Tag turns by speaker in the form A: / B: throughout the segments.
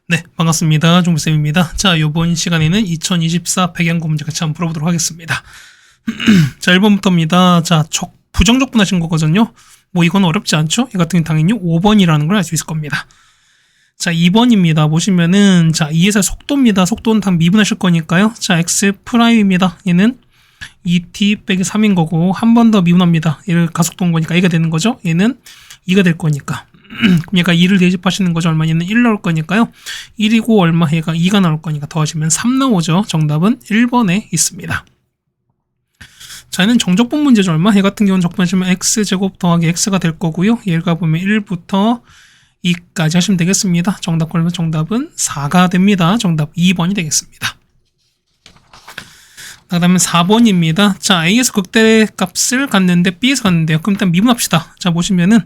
A: 네, 반갑습니다. 종부쌤입니다. 자, 요번 시간에는 2024 백양고 문제 같이 한번 풀어보도록 하겠습니다. 자, 1번부터입니다. 자, 부정적분 하신 거거든요. 뭐 이건 어렵지 않죠? 이 같은 경우는 당연히 5번이라는 걸 알 수 있을 겁니다. 자, 2번입니다. 보시면은, 자, 2에서 속도입니다. 속도는 다 미분하실 거니까요. 자, x'입니다. 얘는 2t 빼기 3인 거고, 한 번 더 미분합니다. 얘를 가속도인 거니까 A가 되는 거죠. 얘는 2가 될 거니까. 그럼 얘가 2를 대입하시는 거죠. 얼마? 얘는 1 나올 거니까요. 1이고 얼마? 얘가 2가 나올 거니까 더하시면 3 나오죠. 정답은 1번에 있습니다. 자, 얘는 정적분 문제죠. 얼마? 얘 같은 경우는 적분하시면 x제곱 더하기 x가 될 거고요. 얘가 보면 1부터 2까지 하시면 되겠습니다. 정답 걸면 정답은 4가 됩니다. 정답 2번이 되겠습니다. 그 다음에 4번입니다. 자, A에서 극대값을 갔는데 B에서 갔는데요. 그럼 일단 미분합시다. 자, 보시면은,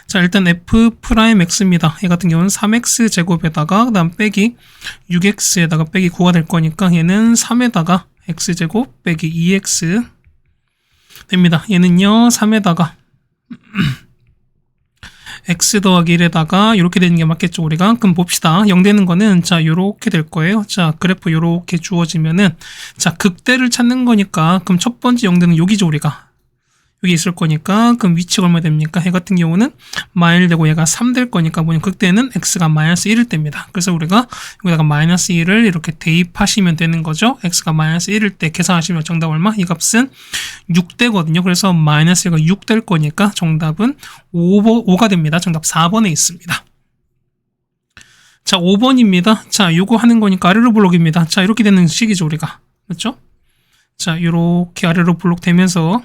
A: 자, 일단 F'X입니다. 얘 같은 경우는 3X 제곱에다가, 그 다음 빼기 6X에다가 빼기 9가 될 거니까, 얘는 3에다가 X제곱 빼기 2X 됩니다. 얘는요, 3에다가 x 더하기 1에다가 이렇게 되는 게 맞겠죠, 우리가? 그럼 봅시다. 0 되는 거는 자, 요렇게 될 거예요. 자, 그래프 요렇게 주어지면은 자, 극대를 찾는 거니까 그럼 첫 번째 0 되는 여기죠, 우리가. 여기 있을 거니까 그럼 위치가 얼마 됩니까? 얘 같은 경우는 마이너스 되고 얘가 3 될 거니까 뭐냐, 극대는 x가 마이너스 1일 때입니다. 그래서 우리가 여기다가 마이너스 1을 이렇게 대입하시면 되는 거죠. x가 마이너스 1일 때 계산하시면 정답 얼마? 이 값은 6되거든요. 그래서 마이너스 1가 6 될 거니까 정답은 5가 됩니다. 정답 4번에 있습니다. 자, 5번입니다. 자, 요거 하는 거니까 아래로 블록입니다. 자, 이렇게 되는 식이죠, 우리가. 그렇죠? 자, 요렇게 아래로 블록 되면서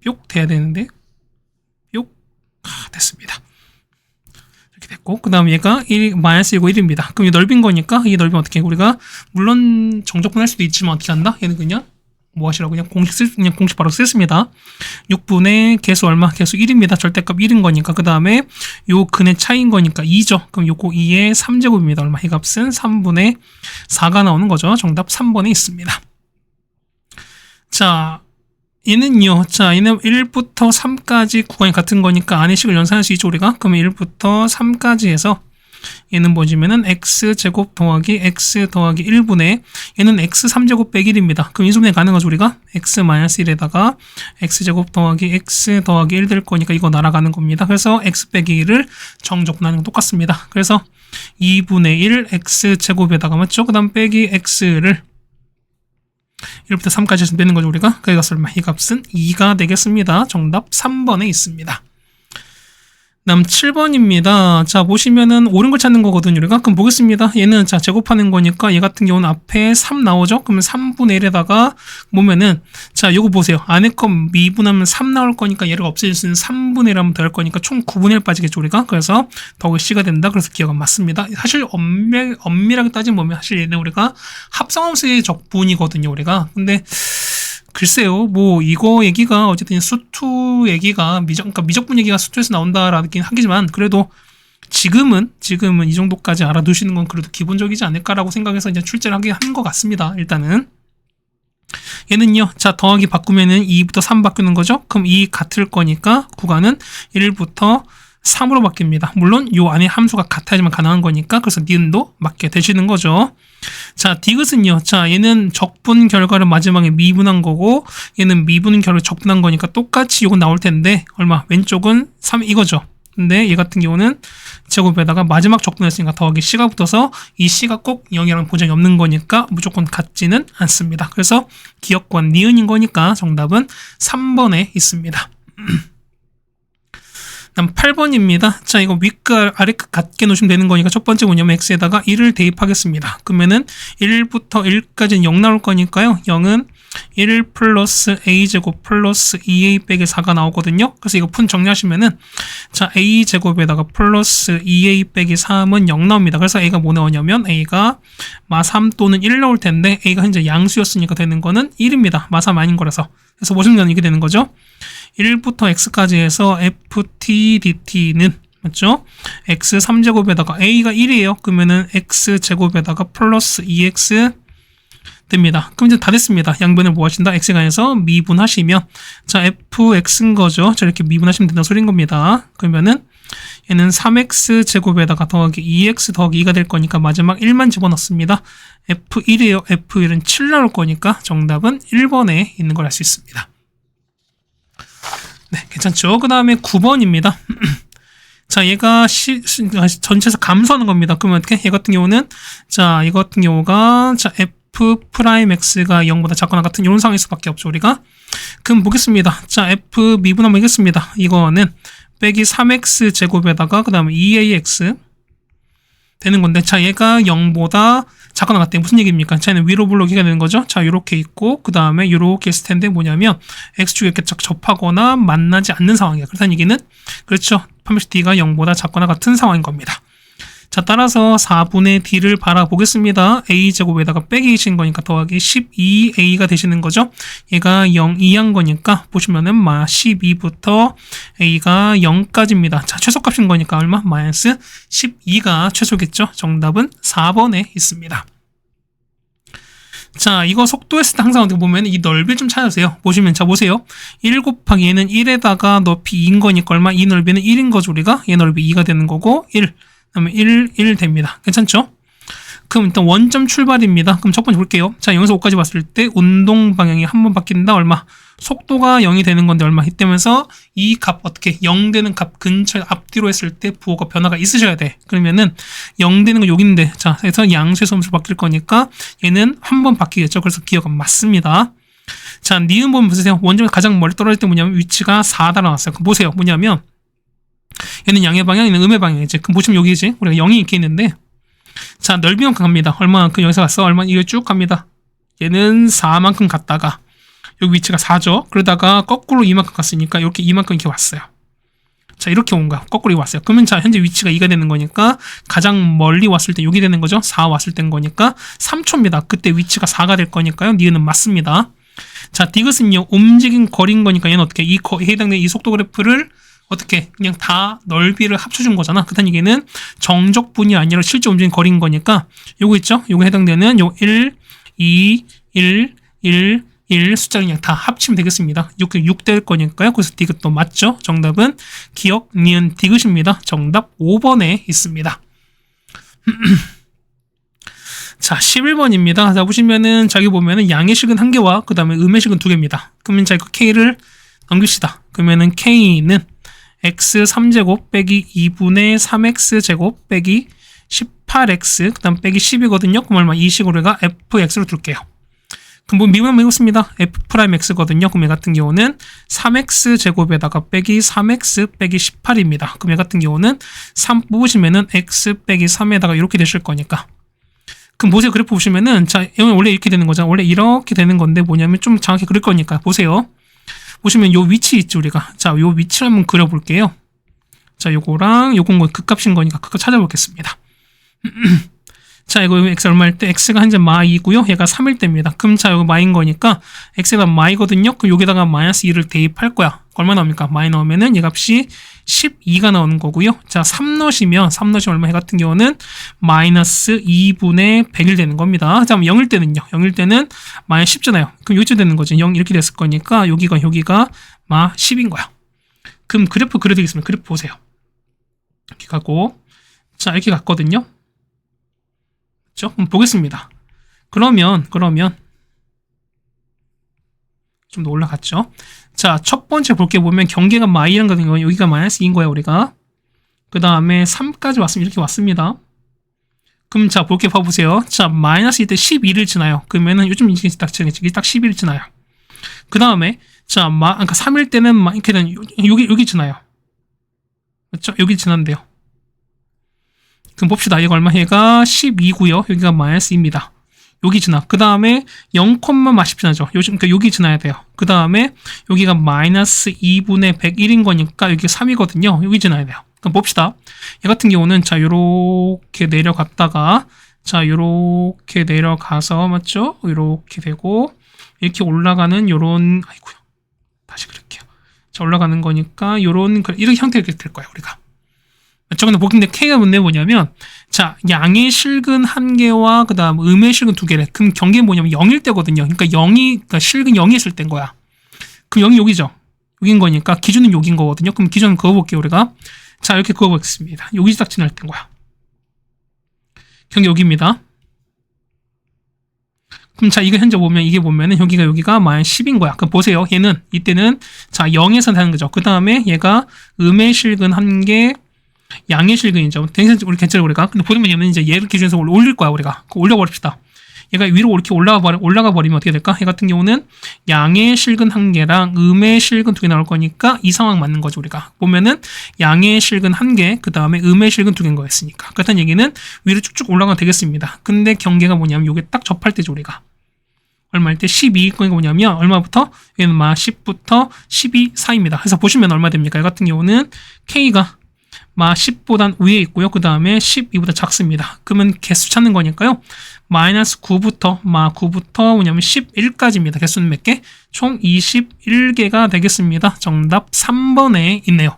A: 뿅 돼야 되는데 뿅 됐습니다. 이렇게 됐고, 그 다음 얘가 1, 마이너스 1이고 1입니다. 그럼 이 넓인 거니까 이 넓이면 어떻게 해? 우리가 물론 정적분 할 수도 있지만 어떻게 한다? 얘는 그냥 뭐 하시라고 그냥 공식 바로 쓰겠습니다. 6분의 개수 얼마? 개수 1입니다. 절대값 1인 거니까. 그 다음에 요 근의 차이인 거니까 2죠. 그럼 요거 2의 3제곱입니다. 얼마? 이 값은 3분의 4가 나오는 거죠. 정답 3번에 있습니다. 자, 얘는요, 자, 얘는 1부터 3까지 구간이 같은 거니까 안의 식을 연산할 수 있죠, 우리가? 그러면 1부터 3까지 해서 얘는 뭐지면은 x제곱 더하기 x 더하기 1분의 얘는 x 3제곱 빼기 1입니다. 그럼 인수분해 가는 거죠, 우리가? x 마이너스 1에다가 x제곱 더하기 x 더하기 1 될 거니까 이거 날아가는 겁니다. 그래서 x 빼기 1을 정적분하는 건 똑같습니다. 그래서 2분의 1 x제곱에다가 맞죠? 그 다음 빼기 x를 1부터 3까지 해서 되는 거죠, 우리가. 그 값을 이 값은 2가 되겠습니다. 정답 3번에 있습니다. 다음 7번입니다. 자, 보시면은 옳은 걸 찾는 거거든요, 우리가. 그럼 보겠습니다. 얘는 자, 제곱하는 거니까 얘 같은 경우는 앞에 3 나오죠? 그러면 3분의 1에다가 보면은 자, 요거 보세요. 안에 거 미분하면 3 나올 거니까 얘를 없애줄 수 있는 3분의 1 하면 더할 거니까 총 9분의 1 빠지겠죠, 우리가. 그래서 더하기 C가 된다. 그래서 기억은 맞습니다. 사실 엄밀하게 따지면 보면 사실 얘는 우리가 합성함수의 적분이거든요, 우리가. 근데 글쎄요, 뭐, 이거 얘기가, 어쨌든 수투 얘기가, 그러니까 미적분 얘기가 수투에서 나온다라긴 하지만, 그래도 지금은 이 정도까지 알아두시는 건 그래도 기본적이지 않을까라고 생각해서 이제 출제를 하게 한 것 같습니다, 일단은. 얘는요, 자, 더하기 바꾸면은 2부터 3 바꾸는 거죠? 그럼 2 같을 거니까, 구간은 1부터 3으로 바뀝니다. 물론, 요 안에 함수가 같아야지만 가능한 거니까, 그래서 니은도 맞게 되시는 거죠. 자, 디귿은요. 자, 얘는 적분 결과를 마지막에 미분한 거고 얘는 미분 결과를 적분한 거니까 똑같이 요건 나올 텐데 얼마? 왼쪽은 3 이거죠. 근데 얘 같은 경우는 제곱에다가 마지막 적분했으니까 더하기 C가 붙어서 이 C가 꼭 0이랑 보장이 없는 거니까 무조건 같지는 않습니다. 그래서 기억권 니은인 거니까 정답은 3번에 있습니다. 다음 8번입니다. 자, 이거 윗끝 아래끝 같게 놓으시면 되는 거니까 첫 번째 뭐냐면 x에다가 1을 대입하겠습니다. 그러면은 1부터 1까지는 0 나올 거니까요. 0은 1 플러스 a제곱 플러스 2a 빼기 4가 나오거든요. 그래서 이거 푼 정리하시면은 자, a제곱에다가 플러스 2a 빼기 3은 0 나옵니다. 그래서 a가 뭐 나오냐면 a가 마3 또는 1 나올 텐데 a가 현재 양수였으니까 되는 거는 1입니다. 마3 아닌 거라서. 그래서 보시면 이게 되는 거죠. 1부터 x까지 해서 ft dt는 맞죠? x 3제곱에다가 a가 1이에요. 그러면은 x제곱에다가 플러스 2x 됩니다. 그럼 이제 다 됐습니다. 양변을 뭐 하신다? x에 관해서 미분하시면 자 fx인 거죠. 자, 이렇게 미분하시면 된다는 소리인 겁니다. 그러면은 얘는 3x 제곱에다가 더하기 2x 더하기 2가 될 거니까 마지막 1만 집어넣습니다. F1이에요. F1은 7 나올 거니까 정답은 1번에 있는 걸 알 수 있습니다. 네, 괜찮죠? 그 다음에 9번입니다. 자, 얘가 전체에서 감소하는 겁니다. 그러면 어떻게? 얘 같은 경우는, 자, 이거 같은 경우가, 자, F'X가 0보다 작거나 같은 이런 상황일 수밖에 없죠, 우리가. 그럼 보겠습니다. 자, F 미분 한번 하겠습니다. 이거는 빼기 3X 제곱에다가, 그 다음에 2AX 되는 건데, 자, 얘가 0보다 작거나 같대. 무슨 얘기입니까? 자, 얘는 위로 블록이가 되는 거죠. 자, 요렇게 있고, 그 다음에 요렇게 있을 텐데 뭐냐면, X축에 이렇게 접하거나 만나지 않는 상황이야. 그렇다는 얘기는, 그렇죠. 판별식 D가 0보다 작거나 같은 상황인 겁니다. 자, 따라서 4분의 D를 바라보겠습니다. A제곱에다가 빼기 이신 거니까 더하기 12A가 되시는 거죠. 얘가 0, 2한 거니까 보시면은 12부터 A가 0까지입니다. 자, 최소값인 거니까 얼마? 마이너스 12가 최소겠죠. 정답은 4번에 있습니다. 자, 이거 속도했을 때 항상 어떻게 보면 이 넓이를 좀 찾으세요. 보시면, 자, 보세요. 1 곱하기 얘는 1에다가 높이 2인 거니까 얼마? 이 넓이는 1인 거죠, 우리가. 얘 넓이 2가 되는 거고, 1. 그러면 1 됩니다. 괜찮죠? 그럼 일단 원점 출발입니다. 그럼 첫 번째 볼게요. 자, 0에서 5까지 봤을 때 운동 방향이 한 번 바뀐다. 얼마? 속도가 0이 되는 건데 얼마? 이때면서 이 값 어떻게 0 되는 값 근처에 앞뒤로 했을 때 부호가 변화가 있으셔야 돼. 그러면은 0 되는 건 여기인데, 자, 그래서 양수에서 음수로 바뀔 거니까 얘는 한 번 바뀌겠죠. 그래서 기억은 맞습니다. 자, 니은 보면 보세요. 원점에서 가장 멀리 떨어질 때 뭐냐면 위치가 4다 나왔어요. 그럼 보세요. 뭐냐면 얘는 양의 방향, 얘는 음의 방향이지. 그럼 보시면 여기지. 우리가 0이 이렇게 있는데, 자, 넓이만큼 갑니다. 얼마만큼 여기서 갔어? 얼마? 이거 쭉 갑니다. 얘는 4만큼 갔다가 여기 위치가 4죠. 그러다가 거꾸로 2만큼 갔으니까 이렇게 2만큼 이렇게 왔어요. 자, 이렇게 온 거야. 거꾸로 왔어요. 그러면 자, 현재 위치가 2가 되는 거니까 가장 멀리 왔을 때 여기 되는 거죠. 4 왔을 땐 거니까 3초입니다. 그때 위치가 4가 될 거니까요. 니은은 맞습니다. 자, 디귿은요, 움직인 거리인 거니까 얘는 어떻게 해당되는 이 속도 그래프를 어떻게 그냥 다 넓이를 합쳐준 거잖아. 그렇다는 얘기는 정적분이 아니라 실제 움직인 거리인 거니까 요거 있죠? 요거 해당되는 요 1, 2, 1, 1, 1 숫자를 그냥 다 합치면 되겠습니다. 6 될 거니까요. 그래서 디귿도 맞죠? 정답은 기억, 니은, 디귿입니다. 정답 5번에 있습니다. 자, 11번입니다. 자, 보시면은 저기 보면은 양의 식은 1개와 그 다음에 음의 식은 2개입니다. 그러면 자, 이거 K를 넘깁시다. 그러면은 K는 x 3제곱 빼기 2분의 3x 제곱 빼기 18x 그 다음 빼기 10이거든요. 그럼 얼마? 이 식으로 우리가 fx로 둘게요. 그럼 뭐 미분 한번 해보겠습니다. f'x거든요. 그럼 얘 같은 경우는 3x 제곱에다가 빼기 3x 빼기 18입니다. 그럼 얘 같은 경우는 3 뽑으시면은 x 빼기 3에다가 이렇게 되실 거니까. 그럼 보세요. 그래프 보시면은 자, 원래 이렇게 되는 거잖아. 원래 이렇게 되는 건데 뭐냐면 좀 정확히 그릴 거니까 보세요. 보시면 요 위치 있죠, 우리가. 자, 요 위치를 한번 그려볼게요. 자, 요거랑 요건 거 극값인 거니까 극값 찾아보겠습니다. 자, 이거 x 얼마일 때 x가 현재 마이고요. 얘가 3일 때입니다. 그럼 자, 이거 마인 거니까 x가 마이거든요. 그럼 여기다가 마이너스 2를 대입할 거야. 얼마 나옵니까? 마이 넣으면은 얘 값이 12가 나오는 거고요. 자, 3 넣으시면 얼마? 얘 같은 경우는 마이너스 2분의 100일 되는 겁니다. 자, 0일 때는요. 0일 때는 마이너스 10잖아요. 그럼 여기쯤 되는 거죠. 0 이렇게 됐을 거니까 여기가 마 10인 거야. 그럼 그래프 그려드리겠습니다. 그래프 보세요. 이렇게 가고, 자, 이렇게 갔거든요. 그렇죠? 그럼 보겠습니다. 그러면 좀 더 올라갔죠. 자, 첫 번째 볼게 보면 경계가 마이라는 거는 거 여기가 마이너스 2인 거야, 우리가. 그 다음에 3까지 왔으면 이렇게 왔습니다. 그럼 자, 볼게 봐보세요. 자, 마이너스 2 때 12를 지나요. 그러면은 요즘 이게 딱 12를 지나요. 그 다음에 자, 그러니까 3일 때는 이렇게 되는 여기 지나요. 그렇죠? 여기 지난대요. 그럼 봅시다. 이거 얼마? 얘가 12고요. 여기가 마이너스 2입니다. 여기 지나. 그 다음에 0,10 지나죠. 그러니까 여기 지나야 돼요. 그 다음에 여기가 마이너스 2분의 101인 거니까 여기 3이거든요. 여기 지나야 돼요. 그럼 봅시다. 얘 같은 경우는 자, 요렇게 내려갔다가 자, 요렇게 내려가서 맞죠? 요렇게 되고 이렇게 올라가는 요런 아이고요. 다시 그릴게요. 자, 올라가는 거니까 요런 이런 형태가 될 거예요, 우리가. 근데 보기인데 K가 뭐냐면 자, 양의 실근 1개와 그 다음 음의 실근 2개래. 그럼 경계는 뭐냐면 0일 때거든요. 그러니까 실근 0이 있을 때인 거야. 그럼 0이 여기죠. 여긴 거니까 기준은 여긴 거거든요. 그럼 기준은 그어볼게요, 우리가. 자, 이렇게 그어보겠습니다. 여기 딱 지날 땐 거야. 경계 여기입니다. 그럼 자, 이거 현재 보면, 이게 보면은 여기가 마이너스 10인 거야. 그럼 보세요. 얘는, 이때는, 자, 0에서 되는 거죠. 그 다음에 얘가 음의 실근 1개, 양의 실근이죠. 우리 괜찮아, 우리가. 근데 보면 얘는 이제 얘를 기준에서 올릴 거야, 우리가. 올려버립시다. 얘가 위로 이렇게 올라가 버리면 어떻게 될까? 얘 같은 경우는 양의 실근 1개랑 음의 실근 2개 나올 거니까 이 상황 맞는 거죠, 우리가. 보면은 양의 실근 1개, 그 다음에 음의 실근 2개인 거였으니까. 그렇다는 얘기는 위로 쭉쭉 올라가면 되겠습니다. 근데 경계가 뭐냐면 요게 딱 접할 때죠, 우리가. 얼마일 때 12거니까 뭐냐면 얼마부터? 얘는 10부터 12 사이입니다. 그래서 보시면 얼마 됩니까? 이 같은 경우는 K가 10보단 위에 있고요. 그 다음에 12보다 작습니다. 그러면 개수 찾는 거니까요. 마이너스 9부터 9부터 뭐냐면 11까지입니다. 개수는 몇 개? 총 21개가 되겠습니다. 정답 3번에 있네요.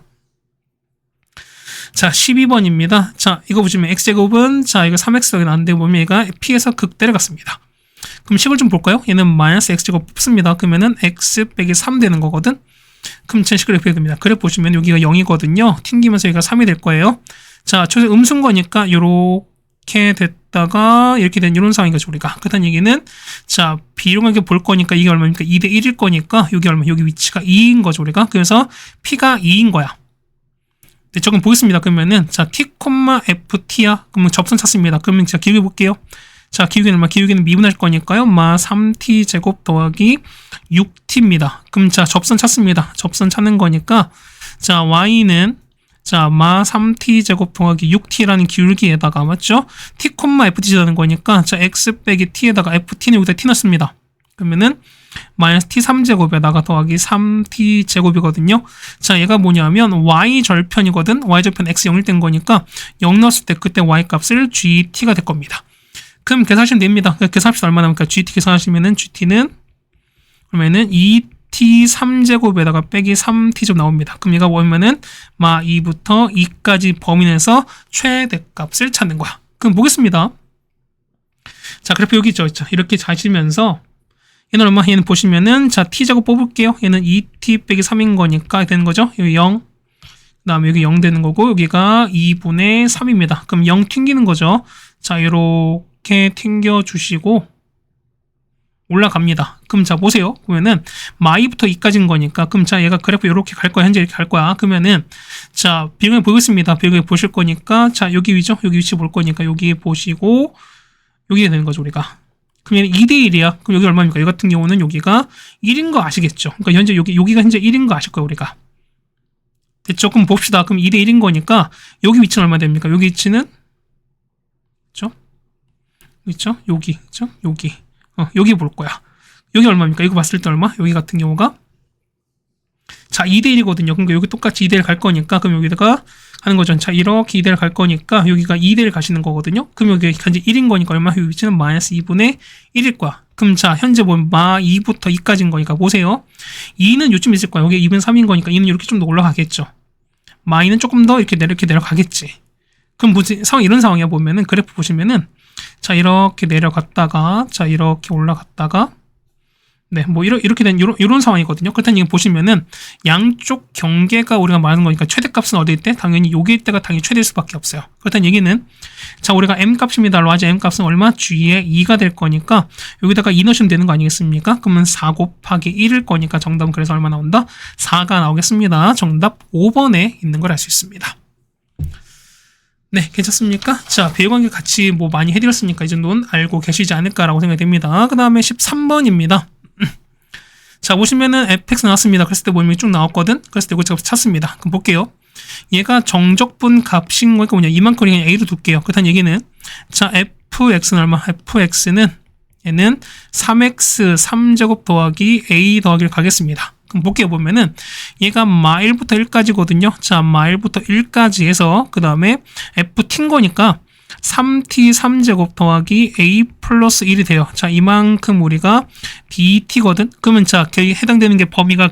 A: 자, 12번입니다. 자, 이거 보시면 x제곱은 자, 이거 3x가 나왔는데 보면 얘가 p에서 극 데려갔습니다. 그럼 식을 좀 볼까요? 얘는 마이너스 x제곱 뽑습니다. 그러면은 x 빼기 3 되는 거거든. 그럼 제 식을 이렇게 됩니다. 그래 보시면 여기가 0이거든요. 튕기면서 여기가 3이 될 거예요. 자, 초세 음수인 거니까 이렇게 됐다가 이렇게 된 이런 상황인 거죠, 우리가. 그렇다는 얘기는 자, 비용하게 볼 거니까 이게 얼마입니까? 2대 1일 거니까 여기 얼마? 여기 위치가 2인 거죠, 우리가. 그래서 p가 2인 거야. 네, 조금 보겠습니다. 그러면은 자, t, ft야. 그러면 접선 찾습니다. 그러면 제가 기울여 볼게요. 자, 기울기는 얼마? 기울기는 미분할 거니까요. 3t 제곱 더하기 6t입니다. 그럼 자, 접선 찾습니다. 접선 찾는 거니까 자, y는 자, 3t 제곱 더하기 6t라는 기울기에다가 맞죠? t, ft라는 거니까 자, x 빼기 t에다가 ft는 여기다 t 넣습니다. 그러면은 마이너스 t 3제곱에다가 더하기 3t 제곱이거든요. 자, 얘가 뭐냐면 y 절편이거든. y 절편 x 0일 된 거니까 0 넣었을 때 그때 y 값을 gt가 될 겁니다. 그럼 계산하시면 됩니다. 계산합시다. 얼마 나옵니까? GT 계산하시면은 GT는 그러면은 2t 3제곱에다가 빼기 3t제곱 나옵니다. 그럼 얘가 뭐냐면은 2부터 2까지 범위 내에서 최대값을 찾는 거야. 그럼 보겠습니다. 자, 그래프 여기 있죠. 이렇게 자시면서 얘는 얼마? 얘는 보시면은 자, t제곱 뽑을게요. 얘는 2t 빼기 3인 거니까 되는 거죠. 여기 0. 그 다음에 여기 0 되는 거고 여기가 2분의 3입니다. 그럼 0 튕기는 거죠. 자, 이렇게 튕겨주시고 올라갑니다. 그럼 자, 보세요. 보면은 마이부터 2까지인 거니까 그럼 자, 얘가 그래프 이렇게 갈 거야. 현재 이렇게 갈 거야. 그러면은 자, 비용에 보겠습니다. 비용에 보실 거니까 자, 여기 위죠. 여기 위치 볼 거니까 여기 보시고 여기가 되는 거죠, 우리가. 그럼 얘는 2대 1이야. 그럼 여기 얼마입니까? 이 같은 경우는 여기가 1인 거 아시겠죠? 그러니까 현재 여기가 현재 1인 거 아실 거예요, 우리가. 됐죠? 그럼 봅시다. 그럼 2대 1인 거니까 여기 위치는 얼마 됩니까? 여기 위치는 그렇죠? 있죠? 여기, 그렇죠? 여기 볼 거야. 여기 얼마입니까? 이거 봤을 때 얼마? 여기 같은 경우가 자, 2대 1이거든요. 그러니까 여기 똑같이 2대 1 갈 거니까 그럼 여기다가 하는 거죠. 자, 이렇게 2대 1 갈 거니까 여기가 2대 1 가시는 거거든요. 그럼 여기 현재 1인 거니까 얼마? 여기 위치는 마이너스 2분의 1일 거야. 그럼 자, 현재 보면 2부터 2까지인 거니까 보세요. 2는 요쯤 있을 거야. 여기 2분의 3인 거니까 2는 이렇게 좀 더 올라가겠죠. 2는 조금 더 이렇게 내려가겠지. 그럼 뭐지? 이런 상황이야. 보면은 그래프 보시면은 자, 이렇게 내려갔다가 자, 이렇게 올라갔다가 네, 뭐 이렇게 된 이런 상황이거든요. 그렇다는 얘기 보시면은 양쪽 경계가 우리가 말하는 거니까 최대값은 어디일 때? 당연히 여기일 때가 당연히 최대일 수밖에 없어요. 그렇다는 얘기는 자, 우리가 m 값입니다로 하자. m 값은 얼마? g의 2가 될 거니까 여기다가 2 넣으시면 되는 거 아니겠습니까? 그러면 4 곱하기 1일 거니까 정답은 그래서 얼마 나온다? 4가 나오겠습니다. 정답 5번에 있는 걸 알 수 있습니다. 네, 괜찮습니까? 자, 배열관계 같이 뭐 많이 해드렸으니까 이 정도는 알고 계시지 않을까라고 생각이 됩니다. 그 다음에 13번입니다. 자, 보시면은 fx 나왔습니다. 그랬을 때 모임이 쭉 나왔거든? 그랬을 때 이거 제가 찾습니다. 그럼 볼게요. 얘가 정적분 값인 거니까 뭐냐, 이만큼을 그냥 a로 둘게요. 그렇다는 얘기는 자, fx는 얼마? fx는 얘는 3x 3제곱 더하기 a 더하기를 가겠습니다. 그럼 볼게요. 보면은 얘가 1부터 1까지거든요. 자, 1부터 1까지 해서 그 다음에 ft인 거니까 3t 3제곱 더하기 a 플러스 1이 돼요. 자, 이만큼 우리가 bt거든. 그러면 자, 해당되는 게 범위가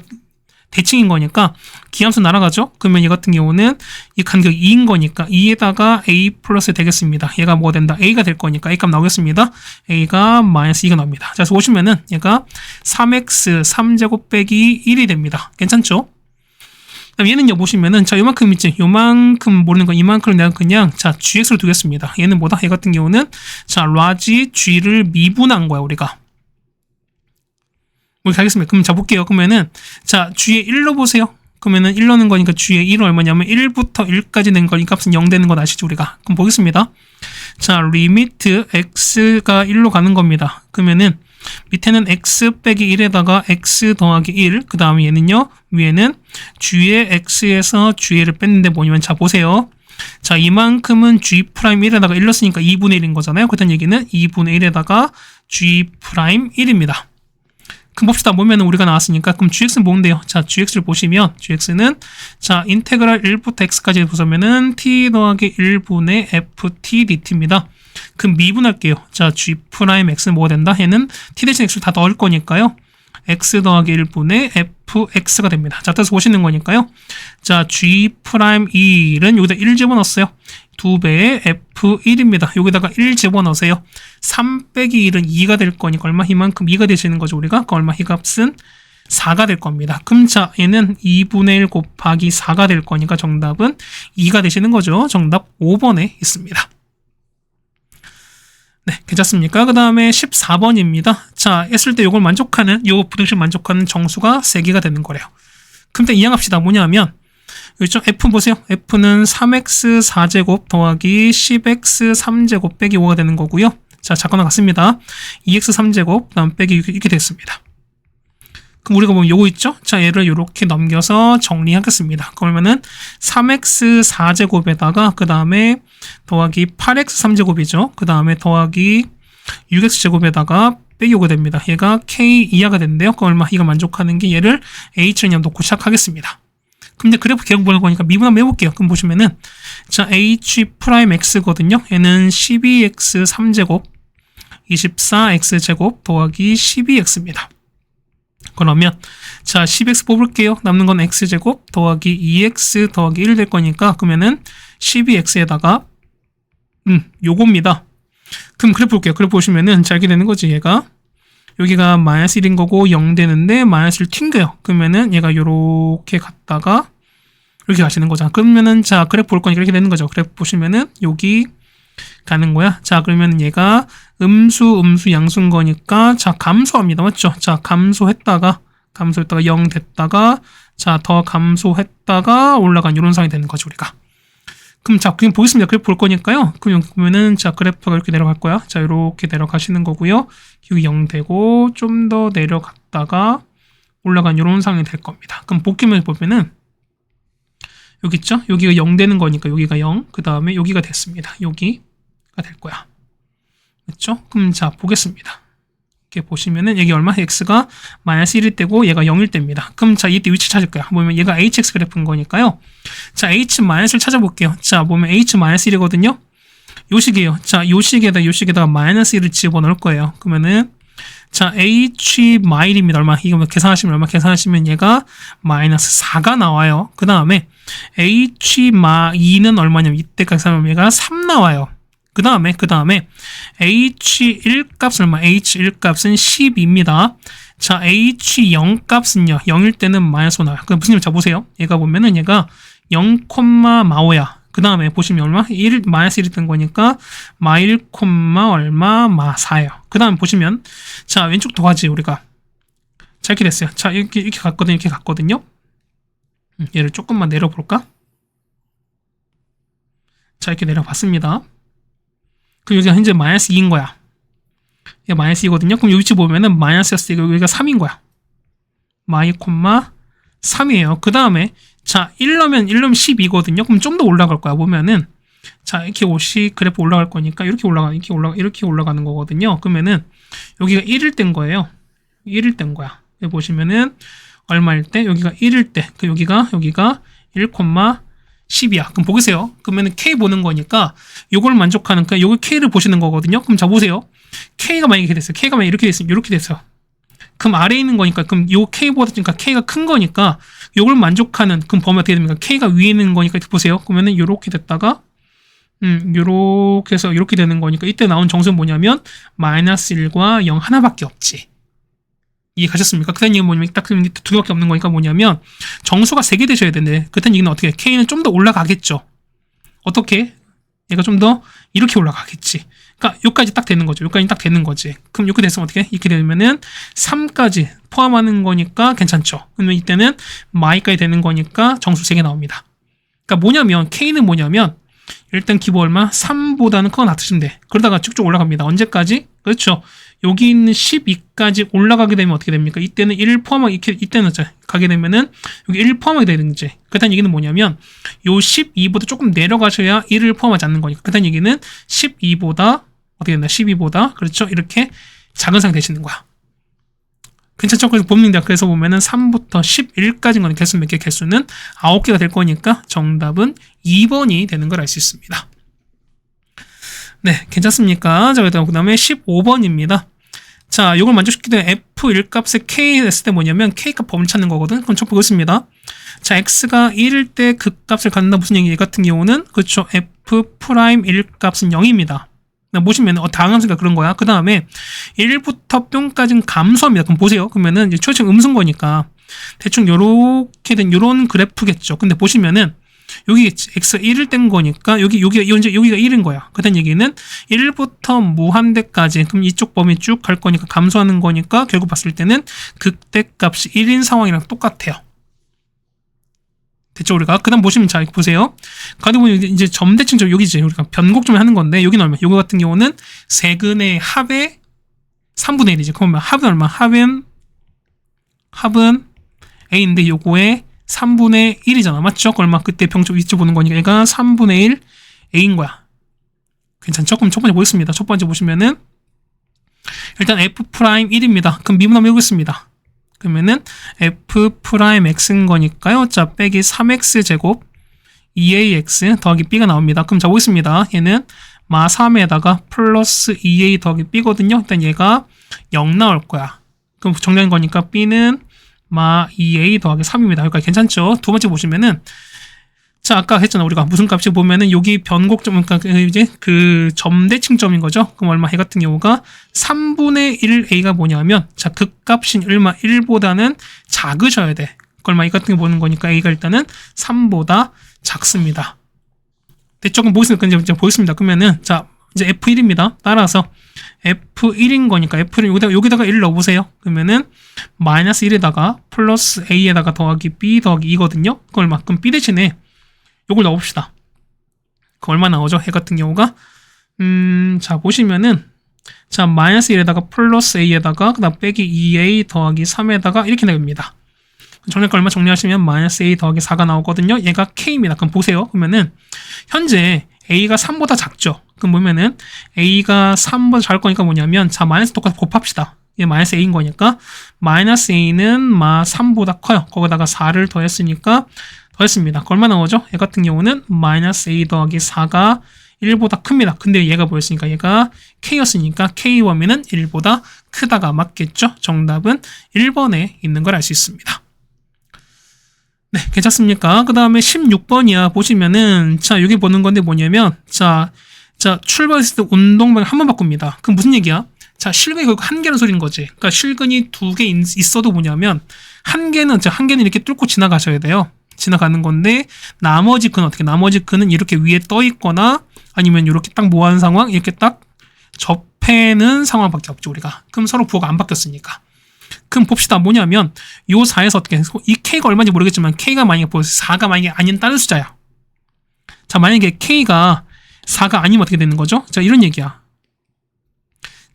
A: 대칭인 거니까 기함수 날아가죠. 그러면 얘 같은 경우는 이 간격이 2인 거니까 2에다가 a 플러스 되겠습니다. 얘가 뭐가 된다? a가 될 거니까 a 값 나오겠습니다. a가 마이너스 2가 나옵니다. 자, 그래서 보시면은 얘가 3x 3제곱 빼기 1이 됩니다. 괜찮죠? 그럼 얘는요, 보시면은, 자, 요만큼 있지? 요만큼 모르는 거, 이만큼을 내가 그냥, 자, gx로 두겠습니다. 얘는 뭐다? 얘 같은 경우는, 자, 라지 g를 미분한 거야, 우리가. 이렇게 하겠습니다. 그럼 자, 볼게요. 그러면은, 자, g에 1로 보세요. 그러면은 1 넣는 거니까 g에 1은 얼마냐면 1부터 1까지 된 거니까 값은 0 되는 거 아시죠, 우리가? 그럼 보겠습니다. 자, 리미트 x가 1로 가는 겁니다. 그러면은, 밑에는 x 빼기 1에다가 x 더하기 1, 그 다음에 얘는요, 위에는 g의 x에서 g를 뺐는데 뭐냐면, 자, 보세요. 자, 이만큼은 g'1에다가 1 넣었으니까 2분의 1인 거잖아요. 그렇다는 얘기는 2분의 1에다가 g'1입니다. 그럼 봅시다. 보면은 우리가 나왔으니까, 그럼 gx는 뭔데요? 자, gx를 보시면, gx는, 자, 인테그랄 1부터 x까지 보자면은, t 더하기 1분의 ft dt입니다. 그럼 미분할게요. 자, g'x는 뭐가 된다? 얘는 t 대신 x를 다 넣을 거니까요. x 더하기 1분의 fx가 됩니다. 자, 따라서 보시는 거니까요. 자, g'1은 여기다 1 집어넣었어요. 2배의 f1입니다. 여기다가 1 집어넣으세요. 3 빼기 1은 2가 될 거니까 얼마? 이만큼 2가 되시는 거죠, 우리가. 그 얼마? 이 값은 4가 될 겁니다. 그럼 자, 얘는 2분의 1 곱하기 4가 될 거니까 정답은 2가 되시는 거죠. 정답 5번에 있습니다. 네, 괜찮습니까? 그 다음에 14번입니다. 자, 했을 때 요걸 만족하는, 요 부등식 만족하는 정수가 3개가 되는 거래요. 그럼 일단 이해합시다. 뭐냐면, 여기 f 보세요. f는 3x 4제곱 더하기 10x 3제곱 빼기 5가 되는 거고요. 자, 작거나 같습니다. 2x 3제곱, 그 다음 빼기 이렇게 됐습니다. 그럼 우리가 보면 요거 있죠? 자, 얘를 이렇게 넘겨서 정리하겠습니다. 그러면은 3x 4제곱에다가 그 다음에 더하기 8x 3제곱이죠. 그 다음에 더하기 6x 제곱에다가 빼기 5가 됩니다. 얘가 k 이하가 되는데요. 그 얼마? 이거 만족하는 게 얘를 h를 그냥 놓고 시작하겠습니다. 근데 그래프 계속 보는 거니까 미분 한번 해볼게요. 그럼 보시면은, 자, h'x거든요. 얘는 12x 3제곱, 24x 제곱 더하기 12x입니다. 그러면, 자, 10x 뽑을게요. 남는 건 x제곱 더하기 2x 더하기 1 될 거니까, 그러면은 12x에다가, 요겁니다. 그럼 그래프 볼게요. 그래프 보시면은, 자, 이렇게 되는 거지, 얘가. 여기가 마이너스 1인 거고 0 되는데 마이너스를 튕겨요. 그러면은 얘가 요렇게 갔다가 이렇게 가시는 거죠. 그러면은 자, 그래프 볼 거니까 이렇게 되는 거죠. 그래프 보시면은 여기 가는 거야. 자, 그러면 얘가 음수 양수인 거니까 자, 감소합니다. 맞죠? 자, 감소했다가 0 됐다가 자, 더 감소했다가 올라간 이런 상황이 되는 거죠, 우리가. 그럼 자, 그냥 보겠습니다. 그래프 볼 거니까요. 그러면은 자, 그래프가 이렇게 내려갈 거야. 자, 이렇게 내려가시는 거고요. 여기 0 되고 좀 더 내려갔다가 올라간 이런 상황이 될 겁니다. 그럼 복귀면 보면은 여기 있죠? 여기가 0 되는 거니까 여기가 0, 그 다음에 여기가 됐습니다. 여기가 될 거야. 그렇죠? 그럼 자, 보겠습니다. 이렇게 보시면은 여기 얼마? x가 마이너스 1일 때고 얘가 0일 때입니다. 그럼 자, 이때 위치 찾을 거야. 보면 얘가 hx 그래프인 거니까요. 자, h 마이너스를 찾아볼게요. 자, 보면 h 마이너스 1이거든요. 요 식이에요. 자, 요 식에다가 마이너스 1을 집어넣을 거예요. 그러면은 자, h 마일입니다. 얼마? 이거 계산하시면 얼마? 계산하시면 얘가 마이너스 4가 나와요. 그 다음에 h 마 2는 얼마냐면 이때까지 계산하면 얘가 3 나와요. 그 다음에 h1 값은 얼마? h1 값은 10입니다. 자, h0 값은요. 0일 때는 마이너스 5 나와요. 그럼 무슨 얘기? 자, 보세요. 얘가 보면은 얘가 0,마오야. 그 다음에 보시면 얼마? 1, 마이너스 1이 된 거니까 마 1, 얼마? 마 4예요. 그 다음에 보시면 자, 왼쪽 도화지 우리가 자, 이렇게 됐어요. 자, 이렇게 갔거든요. 얘를 조금만 내려볼까? 자, 이렇게 내려봤습니다. 그럼 여기가 현재 마이너스 2인 거야. 얘가 마이너스 2거든요. 그럼 이 위치 보면은 마이너스였으니까 여기가 3인 거야. 마이, 3이에요. 그 다음에 자, 1 넣으면 12거든요. 그럼 좀 더 올라갈 거야. 보면은 자, 이렇게 옷이 그래프 올라갈 거니까 이렇게 올라가는 거거든요. 그러면은 여기가 1일 땐 거예요. 1일 땐 거야. 여기 보시면은 얼마일 때? 여기가 1일 때. 그 여기가 1,10이야. 그럼 보세요. 그러면은 K 보는 거니까 요걸 만족하는 거야. 요걸 K를 보시는 거거든요. 그럼 자, 보세요. K가 만약에 이렇게 됐어요. K가 만약에 이렇게 됐으면 이렇게 됐어요. 그럼 아래에 있는 거니까 그럼 요 K보다 그러니까 K가 큰 거니까 요걸 만족하는 그럼 범위 어떻게 됩니까? K가 위에 있는 거니까 이렇게 보세요. 그러면은 요렇게 됐다가 요렇게 해서 이렇게 되는 거니까 이때 나온 정수는 뭐냐면 마이너스 1과 0 하나밖에 없지. 이해가셨습니까? 그다음 얘기는 뭐냐면 딱 두 개밖에 없는 거니까 뭐냐면 정수가 3개 되셔야 되는데 그다음 얘기는 어떻게 K는 좀 더 올라가겠죠. 어떻게? 얘가 좀 더 이렇게 올라가겠지. 그러니까 여기까지 딱 되는 거죠. 여기까지 딱 되는 거지. 그럼 이렇게 됐으면 어떻게? 이렇게 되면은 3까지 포함하는 거니까 괜찮죠. 그러면 이때는 마이까지 되는 거니까 정수 3개 나옵니다. 그러니까 뭐냐면 K는 뭐냐면 일단 기본 얼마? 3보다는 크거나 같으시면 돼. 그러다가 쭉쭉 올라갑니다. 언제까지? 그렇죠. 여기 있는 12까지 올라가게 되면 어떻게 됩니까? 이때는 1 포함하게, 이때는 가게 되면은 여기 1 포함하게 되는 거지. 그렇다는 얘기는 뭐냐면 요 12보다 조금 내려가셔야 1을 포함하지 않는 거니까. 그렇다는 얘기는 12보다 어떻게 된다? 12보다 그렇죠. 이렇게 작은 상 되시는 거야. 괜찮죠? 그래서 봅니다. 그래서 보면은 3부터 11까지인 거는 개수 몇 개? 개수는 9개가 될 거니까 정답은 2번이 되는 걸 알 수 있습니다. 네, 괜찮습니까? 자, 그 다음에 15번입니다. 자, 이걸 만족시키기 때문에 F1 값에 K 했을 때 뭐냐면 K값 범위 찾는 거거든. 그럼 저 보겠습니다. 자, X가 1일 때 그 값을 갖는다. 무슨 얘기? 같은 경우는 그렇죠. F'1 값은 0입니다. 보시면 당함수가 그런 거야. 그 다음에 1부터 뿅까지는 감소합니다. 그럼 보세요. 그러면은 이제 초점 음수인 대충 요렇게 된 요런 그래프겠죠. 근데 보시면은 여기 x가 1을 뗀 거니까 여기가 1인 거야. 그다음 얘기는 1부터 무한대까지 그럼 이쪽 범위 쭉 갈 거니까 감소하는 거니까 결국 봤을 때는 극대값이 1인 상황이랑 똑같아요. 됐죠, 우리가? 그 다음 보시면 잘 보세요. 가다 보면 이제 점대칭 여기 이제 우리가 변곡점을 하는 건데, 여기는 얼마? 요거 같은 경우는 세근의 합의 3분의 1이지. 그러면 합은 얼마? 합은 A인데 요거의 3분의 1이잖아. 맞죠? 얼마? 그때 병적 위치 보는 거니까 얘가 3분의 1 A인 거야. 괜찮죠? 그럼 첫 번째 보겠습니다. 첫 번째 보시면은 일단 F'1입니다. 그럼 미분 한번 해보겠습니다. 그러면은 F'X인 거니까요. 자, 빼기 3X 제곱 2AX 더하기 B가 나옵니다. 그럼 자, 보겠습니다. 얘는 마 3에다가 플러스 2A 더하기 B거든요. 일단 얘가 0 나올 거야. 그럼 정리한 거니까 B는 마 2A 더하기 3입니다. 여기까지 괜찮죠? 두 번째 보시면은 자, 아까 했잖아. 우리가 무슨 값이 보면은 여기 변곡점, 그러니까 이제 그 점대칭점인 거죠. 그럼 얼마? 해 같은 경우가 3분의 1a가 뭐냐면, 자, 그 값인 얼마? 1보다는 작으셔야 돼. 얼마? 이 같은 거 보는 거니까 a가 일단은 3보다 작습니다. 됐죠? 그럼 보겠습니다. 이제 보겠습니다. 그러면은, 자, 이제 F1입니다. 따라서 F1인 거니까 F1 여기다가 1 넣어보세요. 그러면은 마이너스 1에다가 플러스 a에다가 더하기 b 더하기 2거든요. 그럼 얼마? 그럼 b 대신에 요걸 넣어봅시다. 그 얼마 나오죠? 해 같은 경우가 자, 보시면은 자, 마이너스 1에다가 플러스 a에다가 그 다음 빼기 2a 더하기 3에다가 이렇게 나옵니다. 정리할 거 얼마 정리하시면 마이너스 a 더하기 4가 나오거든요. 얘가 k입니다. 그럼 보세요. 그러면은 현재 a가 3보다 작죠? 그럼 보면은 a가 3보다 작을 거니까 뭐냐면 자, 마이너스 똑같이 곱합시다. 얘 마이너스 a인 거니까 마이너스 a는 마 3보다 커요. 거기다가 4를 더했으니까 더했습니다. 얼마 나오죠? 얘 같은 경우는 마이너스 a 더하기 4가 1보다 큽니다. 근데 얘가 뭐였으니까 얘가 k였으니까 k 범위는 1보다 크다가 맞겠죠? 정답은 1번에 있는 걸 알 수 있습니다. 네, 괜찮습니까? 그 다음에 16번이야. 보시면은 자, 여기 보는 건데 뭐냐면 자, 출발했을 때 운동방을 한 번 바꿉니다. 그럼 무슨 얘기야? 자, 실근이 결국 한 개라는 소리인 거지. 그러니까 실근이 2개 있어도 뭐냐면 한 개는 이렇게 뚫고 지나가셔야 돼요. 지나가는 건데 나머지 근은 어떻게? 나머지 근은 이렇게 위에 떠 있거나 아니면 이렇게 딱 모아는 상황, 이렇게 딱 접해는 상황밖에 없죠, 우리가. 그럼 서로 부호가 안 바뀌었으니까. 그럼 봅시다. 뭐냐면 요 4에서 어떻게 이 k가 얼마인지 모르겠지만 k가 만약에 4가 만약에 아닌 다른 숫자야. 자, 만약에 k가 4가 아니면 어떻게 되는 거죠? 자, 이런 얘기야.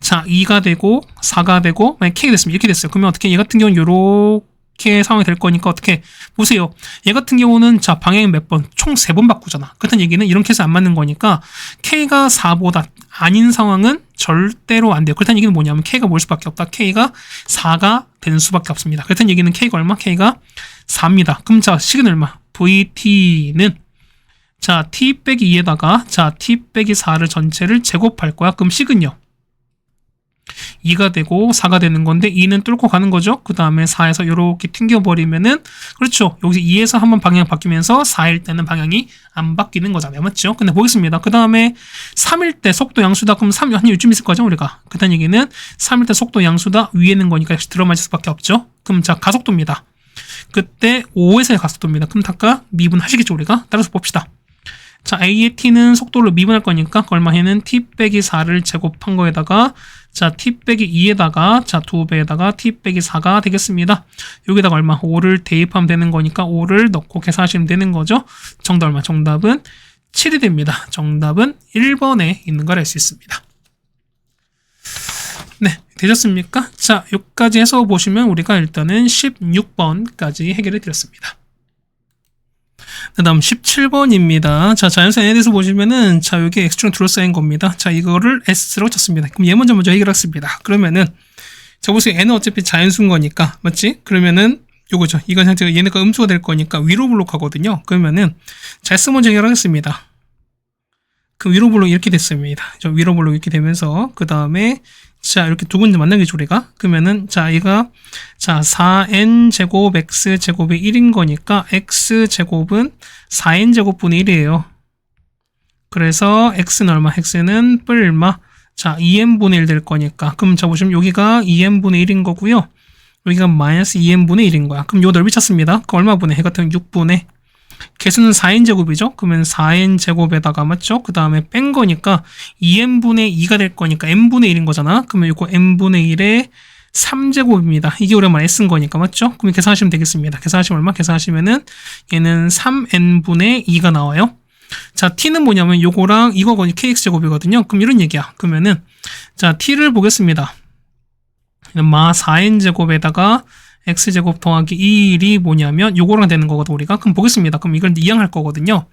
A: 자, 2가 되고 4가 되고 만약에 k가 됐으면 이렇게 됐어요. 그러면 어떻게? 얘 같은 경우는 요렇게 상황이 될 거니까 어떻게 보세요. 얘 같은 경우는 자, 방향이 몇 번? 총 3번 바꾸잖아. 그렇다는 얘기는 이런 케이스 안 맞는 거니까 k가 4보다 아닌 상황은 절대로 안 돼요. 그렇다는 얘기는 뭐냐면 k가 뭘 수밖에 없다. k가 4가 되는 수밖에 없습니다. 그렇다는 얘기는 k가 얼마? k가 4입니다. 그럼 자, 식은 얼마? vt는 자, t 빼기 2에다가 자, t 빼기 4를 전체를 제곱할 거야. 그럼 식은요? 2가 되고 4가 되는 건데 2는 뚫고 가는 거죠. 그 다음에 4에서 이렇게 튕겨버리면은 그렇죠. 여기서 2에서 한번 방향 바뀌면서 4일 때는 방향이 안 바뀌는 거잖아요. 맞죠? 근데 보겠습니다. 그 다음에 3일 때 속도 양수다. 그럼 3, 한 요쯤 있을 거죠, 우리가. 그다는 얘기는 3일 때 속도 양수다. 위에 있는 거니까 역시 들어맞을 수밖에 없죠. 그럼 자, 가속도입니다. 그때 5에서의 가속도입니다. 그럼 아까 미분하시겠죠, 우리가? 따라서 봅시다. 자, A의 T는 속도를 미분할 거니까 얼마에는 T 빼기 4를 제곱한 거에다가 자, T 빼기 2에다가 자, 2배에다가 T 빼기 4가 되겠습니다. 여기다가 얼마? 5를 대입하면 되는 거니까 5를 넣고 계산하시면 되는 거죠. 정답 얼마? 정답은 7이 됩니다. 정답은 1번에 있는 걸 알 수 있습니다. 네, 되셨습니까? 자, 여기까지 해서 보시면 우리가 일단은 16번까지 해결해 드렸습니다. 그 다음 17번입니다. 자, 자연수의 n에 대해서 보시면은, 자, 여기 x축은 둘러싸인 겁니다. 자, 이거를 s라고 쳤습니다. 그럼 얘 먼저 해결하겠습니다. 그러면은, 자, 보세요. n은 어차피 자연수인 거니까, 맞지? 그러면은, 요거죠. 이건 상태가 얘네가 음수가 될 거니까 위로 블록하거든요. 그러면은, 자, s 먼저 해결하겠습니다. 그 위로 블록 이렇게 됐습니다. 저 위로 블록 이렇게 되면서, 그 다음에, 자, 이렇게 두 군데 만나겠죠, 우리가? 그러면은, 자, 얘가, 자, 4n제곱 x제곱이 1인 거니까, x제곱은 4n제곱분의 1이에요. 그래서, x는 얼마? x는 뿔마. 자, 2n분의 1 될 거니까. 그럼 자, 보시면 여기가 2n분의 1인 거고요. 여기가 마이너스 2n분의 1인 거야. 그럼 요 넓이 찾습니다. 그 얼마분의? 해 같은 6분의. 개수는 4n제곱이죠? 그러면 4n제곱에다가 맞죠? 그 다음에 뺀 거니까 2n분의 2가 될 거니까 n분의 1인 거잖아. 그러면 이거 n분의 1의 3제곱입니다. 이게 우리가 말에 쓴 거니까 맞죠? 그러면 계산하시면 되겠습니다. 계산하시면 얼마? 계산하시면은 얘는 3n분의 2가 나와요. 자, t는 뭐냐면 요거랑 이거가 kx제곱이거든요. 그럼 이런 얘기야. 그러면은 자, t를 보겠습니다. 마 4n제곱에다가 x제곱 더하기 1이 뭐냐면 요거랑 되는 거거든 우리가. 그럼 보겠습니다. 그럼 이걸 이항할 거거든요.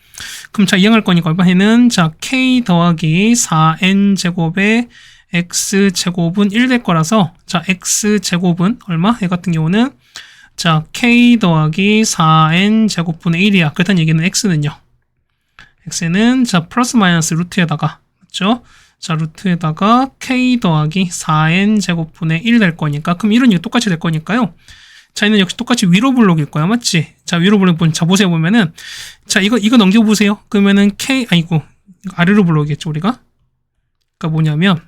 A: 그럼 자, 이항할 거니까 얼마에는 자, k 더하기 4n제곱에 x제곱은 1 될 거라서 자, x제곱은 얼마? 얘 같은 경우는 자, k 더하기 4n제곱분의 1이야. 그렇다는 얘기는 x는요. x는 자, 플러스 마이너스 루트에다가 맞죠? 자, 루트에다가 k 더하기 4n제곱분의 1 될 거니까 그럼 이런 얘기 똑같이 될 거니까요. 자, 얘는 역시 똑같이 위로 블록일 거야. 맞지? 자, 위로 블록 보면 자, 보세요. 보면은 자, 이거 넘겨 보세요. 그러면은 아래로 블록이겠죠, 우리가? 그러니까 뭐냐면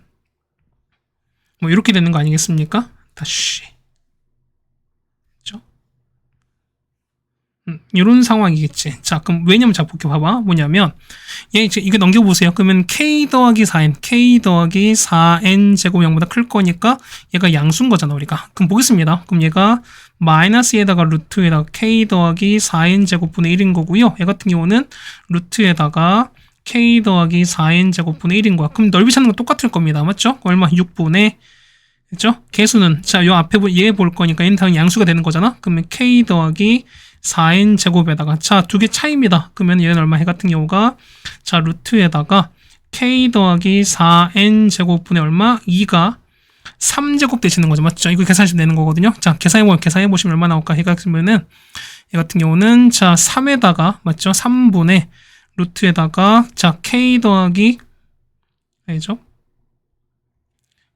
A: 뭐 이렇게 되는 거 아니겠습니까? 다시. 이런 상황이겠지. 자, 그럼 왜냐면 자, 볼게 봐봐. 뭐냐면 얘 이제 이거 넘겨보세요. 그러면 k 더하기 4n 제곱 0보다 클 거니까 얘가 양수인 거잖아, 우리가. 그럼 보겠습니다. 그럼 얘가 마이너스에다가 루트에다가 k 더하기 4n 제곱분의 1인 거고요. 얘 같은 경우는 루트에다가 k 더하기 4n 제곱분의 1인 거야. 그럼 넓이 찾는 건 똑같을 겁니다. 맞죠? 얼마? 6분의 그죠? 개수는 자, 요 앞에 얘 볼 거니까 얘는 당연히 양수가 되는 거잖아. 그러면 k 더하기 4n 제곱에다가 자, 두 개 차이입니다. 그러면 얘는 얼마? 해 같은 경우가 자, 루트에다가 k 더하기 4n 제곱분의 얼마? 2가 3제곱 되시는 거죠. 맞죠? 이거 계산하시면 되는 거거든요. 자, 계산해 보시면 얼마 나올까? 해 같으면은 얘 같은 경우는 자, 3에다가 맞죠? 3분의 루트에다가 자, k 더하기 알죠?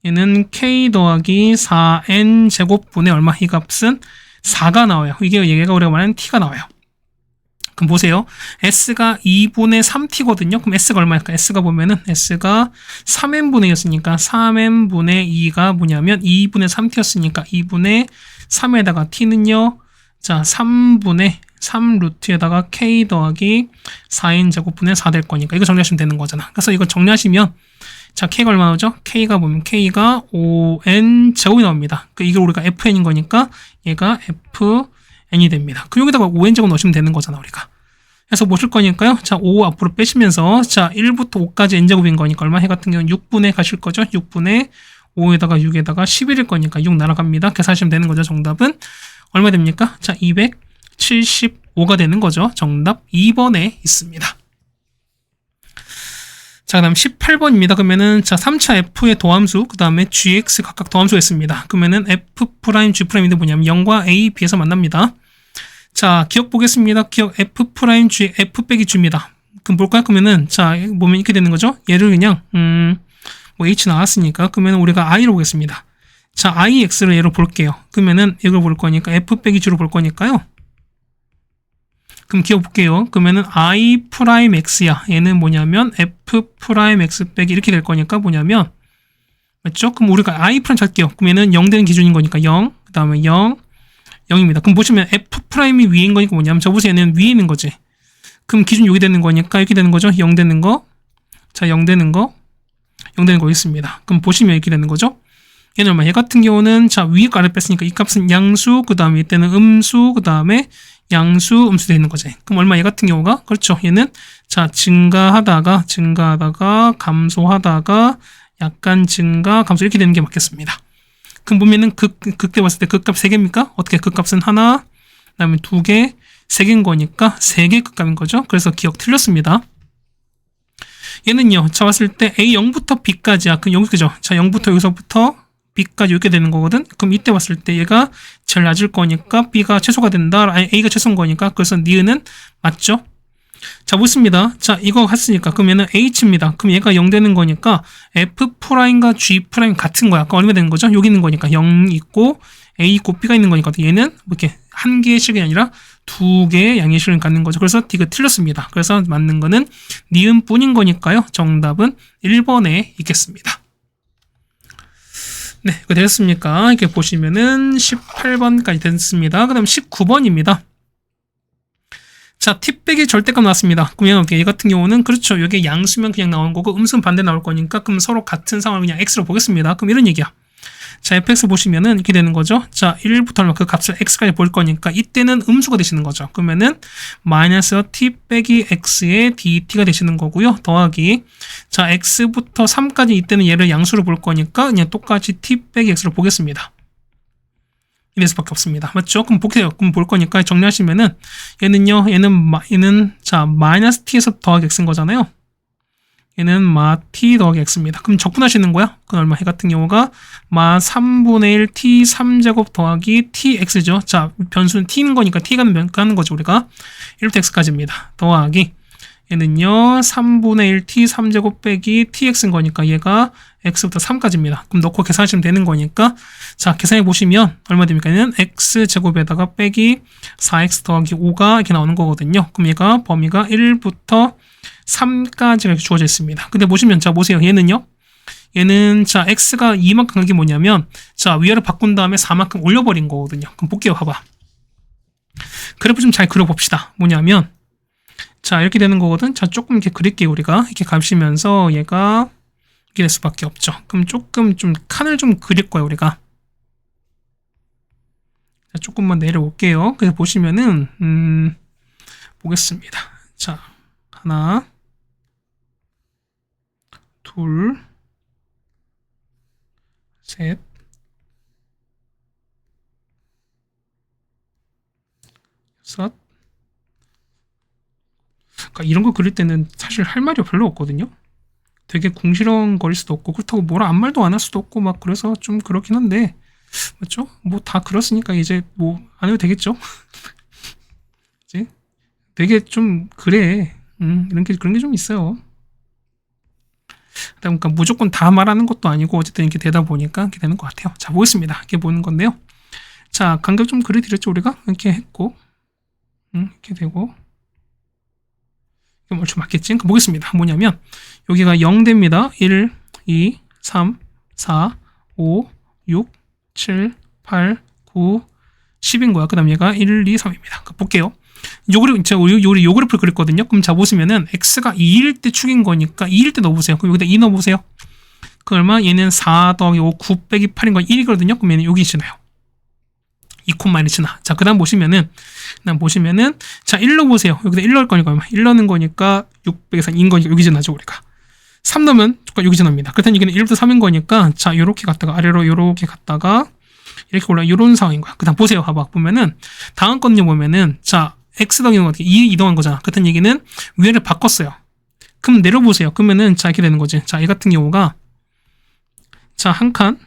A: 얘는 k 더하기 4n 제곱분의 얼마? 이 값은 4가 나와요. 이게 얘가 우리가 말하는 t가 나와요. 그럼 보세요. s가 2분의 3t거든요. 그럼 s가 얼마일까? s가 보면은 s가 3n분의 2였으니까 3n분의 2가 뭐냐면 2분의 3t였으니까 2분의 3에다가 t는요. 자, 3분의 3 루트에다가 k 더하기 4n 제곱분의 4 될 거니까 이거 정리하시면 되는 거잖아. 그래서 이거 정리하시면 자, k가 얼마 나오죠? k가 보면 k가 5n 제곱이 나옵니다. 이걸 우리가 fn인 거니까 얘가 fn이 됩니다. 그 여기다가 5n 제곱 넣으시면 되는 거잖아, 우리가. 그래서 뭐 쓸 거니까요? 자, 5 앞으로 빼시면서 자, 1부터 5까지 n 제곱인 거니까 얼마? 해 같은 경우는 6분의 가실 거죠? 6분의 5에다가 6에다가 11일 거니까 6 날아갑니다. 계산하시면 되는 거죠. 정답은 얼마 됩니까? 자, 275가 되는 거죠. 정답 2번에 있습니다. 자, 그 다음 18번입니다. 그러면은, 자, 3차 F의 도함수, 그 다음에 GX 각각 도함수가 있습니다. 그러면은 F', G'인데 뭐냐면 0과 A, B에서 만납니다. 자, 기억 보겠습니다. 기억 F', G, F 빼기 G입니다. 그럼 볼까요? 그러면은, 자, 보면 이렇게 되는 거죠? 얘를 그냥, 뭐 H 나왔으니까, 그러면 우리가 I로 보겠습니다. 자, IX를 얘로 볼게요. 그러면은 이걸 볼 거니까 F 빼기 G로 볼 거니까요. 그럼 기억 볼게요. 그러면은 I 프라임 X야. 얘는 뭐냐면 F 프라임 X 빼기 이렇게 될 거니까 뭐냐면 맞죠? 그럼 우리가 I 프라임 찾게요. 그럼 얘는 0 되는 기준인 거니까 0, 그 다음에 0, 0입니다. 그럼 보시면 F 프라임이 위인 거니까 뭐냐면 저 보세요. 얘는 위에 있는 거지. 그럼 기준 여기 되는 거니까 이렇게 되는 거죠. 0 되는 거. 자, 0 되는 거. 0 되는 거 있습니다. 그럼 보시면 이렇게 되는 거죠. 얘는 얼마? 얘 같은 경우는 자, 위에 거 아래 뺐으니까 이 값은 양수, 그 다음에 이때는 음수, 그 다음에 양수, 음수 되는 거지. 그럼 얼마? 얘 같은 경우가 그렇죠. 얘는 자, 증가하다가 감소하다가 약간 증가, 감소 이렇게 되는 게 맞겠습니다. 그럼 보면은 극대 봤을 때 극값 3개입니까? 어떻게 극값은 하나, 그 다음에 2개, 3개인 거니까 3개 극값인 거죠. 그래서 기억 틀렸습니다. 얘는요, 자, 봤을 때 A0부터 B까지야. 그럼 여기 그죠? 자, 0부터 여기서부터 B까지 이렇게 되는 거거든? 그럼 이때 봤을 때 얘가 제일 낮을 거니까 B가 최소가 된다. 아니, A가 최소인 거니까. 그래서 니은은 맞죠? 자, 보습니다. 자, 이거 했으니까. 그러면은 H입니다. 그럼 얘가 0 되는 거니까 F'과 G' 같은 거야. 아까 얼마 되는 거죠? 여기 있는 거니까 0 있고 A 있고 B가 있는 거니까 얘는 이렇게 한 개의 식이 아니라 2개의 양의 식을 갖는 거죠. 그래서 D가 틀렸습니다. 그래서 맞는 거는 니은 뿐인 거니까요. 정답은 1번에 있겠습니다. 네, 이거 되셨습니까? 이렇게 보시면은 18번까지 됐습니다. 그 다음 19번입니다. 자, T 빼기 절대값 나왔습니다. 그러면 어떻게? 얘 같은 경우는 그렇죠. 여기 양수면 그냥 나온 거고 음수는 반대 나올 거니까 그럼 서로 같은 상황을 그냥 X로 보겠습니다. 그럼 이런 얘기야. 자, fx 보시면은 이렇게 되는 거죠. 자, 1부터 얼마 그 값을 x까지 볼 거니까 이때는 음수가 되시는 거죠. 그러면은 마이너스 t 빼기 x의 dt가 되시는 거고요. 더하기 자, x부터 3까지 이때는 얘를 양수로 볼 거니까 그냥 똑같이 t 빼기 x로 보겠습니다. 이럴 수밖에 없습니다. 맞죠? 그럼 볼게요. 그럼 볼 거니까 정리하시면은 얘는요. 얘는 자, 마이너스 t에서 더하기 x인 거잖아요. 얘는 마 t 더하기 x입니다. 그럼 적분하시는 거야? 그건 얼마? 해 같은 경우가 마 3분의 1 t 3제곱 더하기 tx죠. 자, 변수는 t인 거니까 t가 가는 거죠. 우리가 1부터 x까지입니다. 더하기 얘는요 3분의 1 t 3제곱 빼기 tx인 거니까 얘가 x부터 3까지입니다. 그럼 넣고 계산하시면 되는 거니까 자, 계산해 보시면 얼마 됩니까? 얘는 x제곱에다가 빼기 4x 더하기 5가 이렇게 나오는 거거든요. 그럼 얘가 범위가 1부터 3까지가 이렇게 주어져 있습니다. 근데 보시면 자, 보세요. 얘는 자, x가 2만큼 간 게 뭐냐면 자, 위아래 바꾼 다음에 4만큼 올려버린 거거든요. 그럼 볼게요. 봐봐. 그래프 좀 잘 그려봅시다. 뭐냐면 자, 이렇게 되는 거거든. 자, 조금 이렇게 그릴게요. 우리가 이렇게 가시면서 얘가 이렇게 될 수밖에 없죠. 그럼 조금 좀 칸을 좀 그릴 거예요. 우리가 자, 조금만 내려올게요. 그래서 보시면은 보겠습니다. 자, 하나, 둘, 셋, 여섯. 그러니까 이런 거 그릴 때는 사실 할 말이 별로 없거든요. 되게 궁시렁거릴 수도 없고 그렇다고 뭐라 아무 말도 안 할 수도 없고 막 그래서 좀 그렇긴 한데 맞죠? 뭐 다 그렇으니까 이제 뭐 안 해도 되겠죠? 그치? 되게 좀 그래. 그런 게 좀 있어요. 그러니까 무조건 다 말하는 것도 아니고 어쨌든 이렇게 되다 보니까 이렇게 되는 것 같아요. 자, 보겠습니다. 이렇게 보는 건데요. 자, 간격 좀 그려드렸죠 우리가? 이렇게 했고 이렇게 되고 이게 얼추 맞겠지? 그러니까 보겠습니다. 뭐냐면 여기가 0 됩니다. 1, 2, 3, 4, 5, 6, 7, 8, 9, 10인 거야. 그 다음 얘가 1, 2, 3입니다. 그러니까 볼게요. 요 그래프를 그렸거든요. 그럼 자, 보시면은 x가 2일 때 축인 거니까 2일 때 넣어보세요. 그럼 여기다 2 넣어보세요. 그 얼마? 얘는 4 더하기 5, 9 빼기 8인 거 1이거든요. 그럼 얘는 여기 있잖아요. 2,1나. 자, 그 다음 보시면은 자, 1 넣어보세요. 여기다 1 넣을 거니까 얼마? 1 넣는 거니까 6 빼기 4인 거니까 여기 지나죠 우리가. 3 넣으면 여기 지납니다. 그렇다면 여기는 1부터 3인 거니까 자, 요렇게 갔다가 아래로 요렇게 갔다가 이렇게 올라 요런 상황인 거야. 그 다음 보세요. 봐봐. 보면은 다음 거는요 보면은 자, x 더하기 2 이동한 거잖아. 그렇다는 얘기는 위를 바꿨어요. 그럼 내려보세요. 그러면은 자, 이렇게 되는 거지. 자, 이 같은 경우가 자, 한 칸,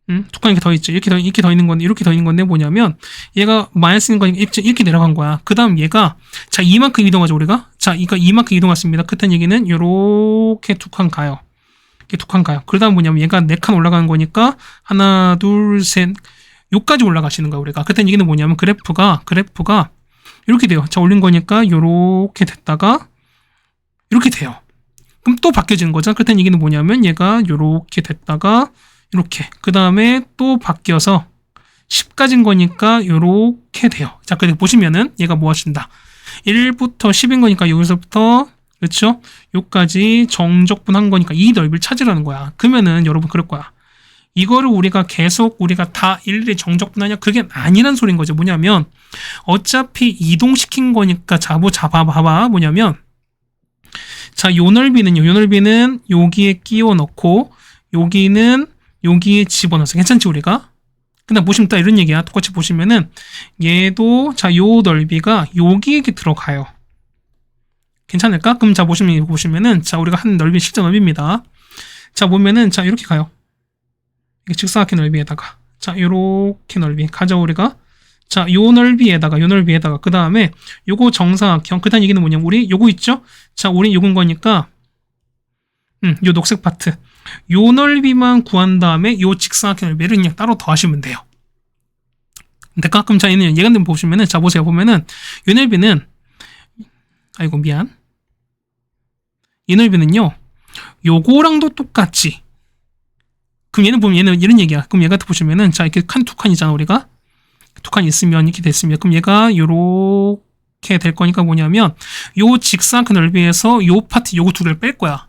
A: 두 칸 이렇게 더 있지. 이렇게 더 있는 건데 이렇게 더 있는 건데 뭐냐면 얘가 마이너스인 거니까 이렇게 내려간 거야. 그 다음 얘가 자, 이만큼 이동하죠 우리가. 자, 이거 이만큼 이동했습니다. 그렇다는 얘기는 요렇게 두 칸 가요. 이게 2칸 가요. 그러다 뭐냐면 얘가 4칸 올라가는 거니까 하나, 둘, 셋, 요까지 올라가시는 거야, 우리가. 그랬더니 이게 뭐냐면 그래프가 이렇게 돼요. 자, 올린 거니까 요렇게 됐다가 이렇게 돼요. 그럼 또 바뀌어지는 거죠. 그랬더니 이게 뭐냐면 얘가 요렇게 됐다가 이렇게. 그 다음에 또 바뀌어서 10까지인 거니까 요렇게 돼요. 자, 그래서 보시면은 얘가 뭐 하신다. 1부터 10인 거니까 여기서부터 그렇죠? 요까지 정적분한 거니까 이 넓이를 찾으라는 거야. 그러면은 여러분 그럴 거야. 이거를 우리가 계속 우리가 다 일일이 정적분하냐? 그게 아니란 소린 거죠. 뭐냐면 어차피 이동시킨 거니까 봐봐. 뭐냐면 자, 요 넓이는 여기에 끼워 넣고 여기는 여기에 집어넣어서 괜찮지 우리가? 근데 보시면 딱 이런 얘기야. 똑같이 보시면은 얘도 자, 요 넓이가 여기에 들어가요. 괜찮을까? 그럼 자, 보시면은 자, 우리가 한 넓이 실제 넓이입니다. 자, 보면은 자, 이렇게 가요. 이게 직사각형 넓이에다가 자, 요렇게 넓이 가져 우리가. 자, 요 넓이에다가 그 다음에 요거 정사각형. 그 다음 얘기는 뭐냐면 우리 요거 있죠? 자, 우리 요건 거니까 요 녹색 파트 요 넓이만 구한 다음에 요 직사각형 넓이를 그냥 따로 더하시면 돼요. 근데 가끔 자, 얘는 예간들 보시면은 자, 보세요. 보면은 요 넓이는 아이고 미안. 이 넓이는요 요거랑도 똑같지. 그럼 얘는 보면 얘는 이런 얘기야. 그럼 얘 같은 보시면은 자, 이렇게 두 칸이잖아 우리가. 2칸 있으면 이렇게 됐으면 그럼 얘가 요렇게 될 거니까 뭐냐면 요 직사각형 넓이에서 요 파트 요거 두 개를 뺄 거야.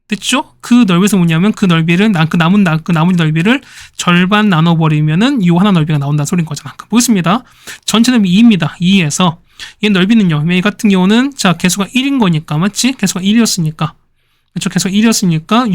A: 됐죠? 그 넓이에서 뭐냐면 그 넓이를 그 나머지 넓이를 절반 나눠버리면은 요 하나 넓이가 나온다는 소린 거잖아. 보겠습니다. 전체 넓이 2입니다. 2에서 얘 넓이는요. 얘 같은 경우는 자, 개수가 1인 거니까 맞지? 개수가 1이었으니까 그렇죠? 개수가 1이었으니까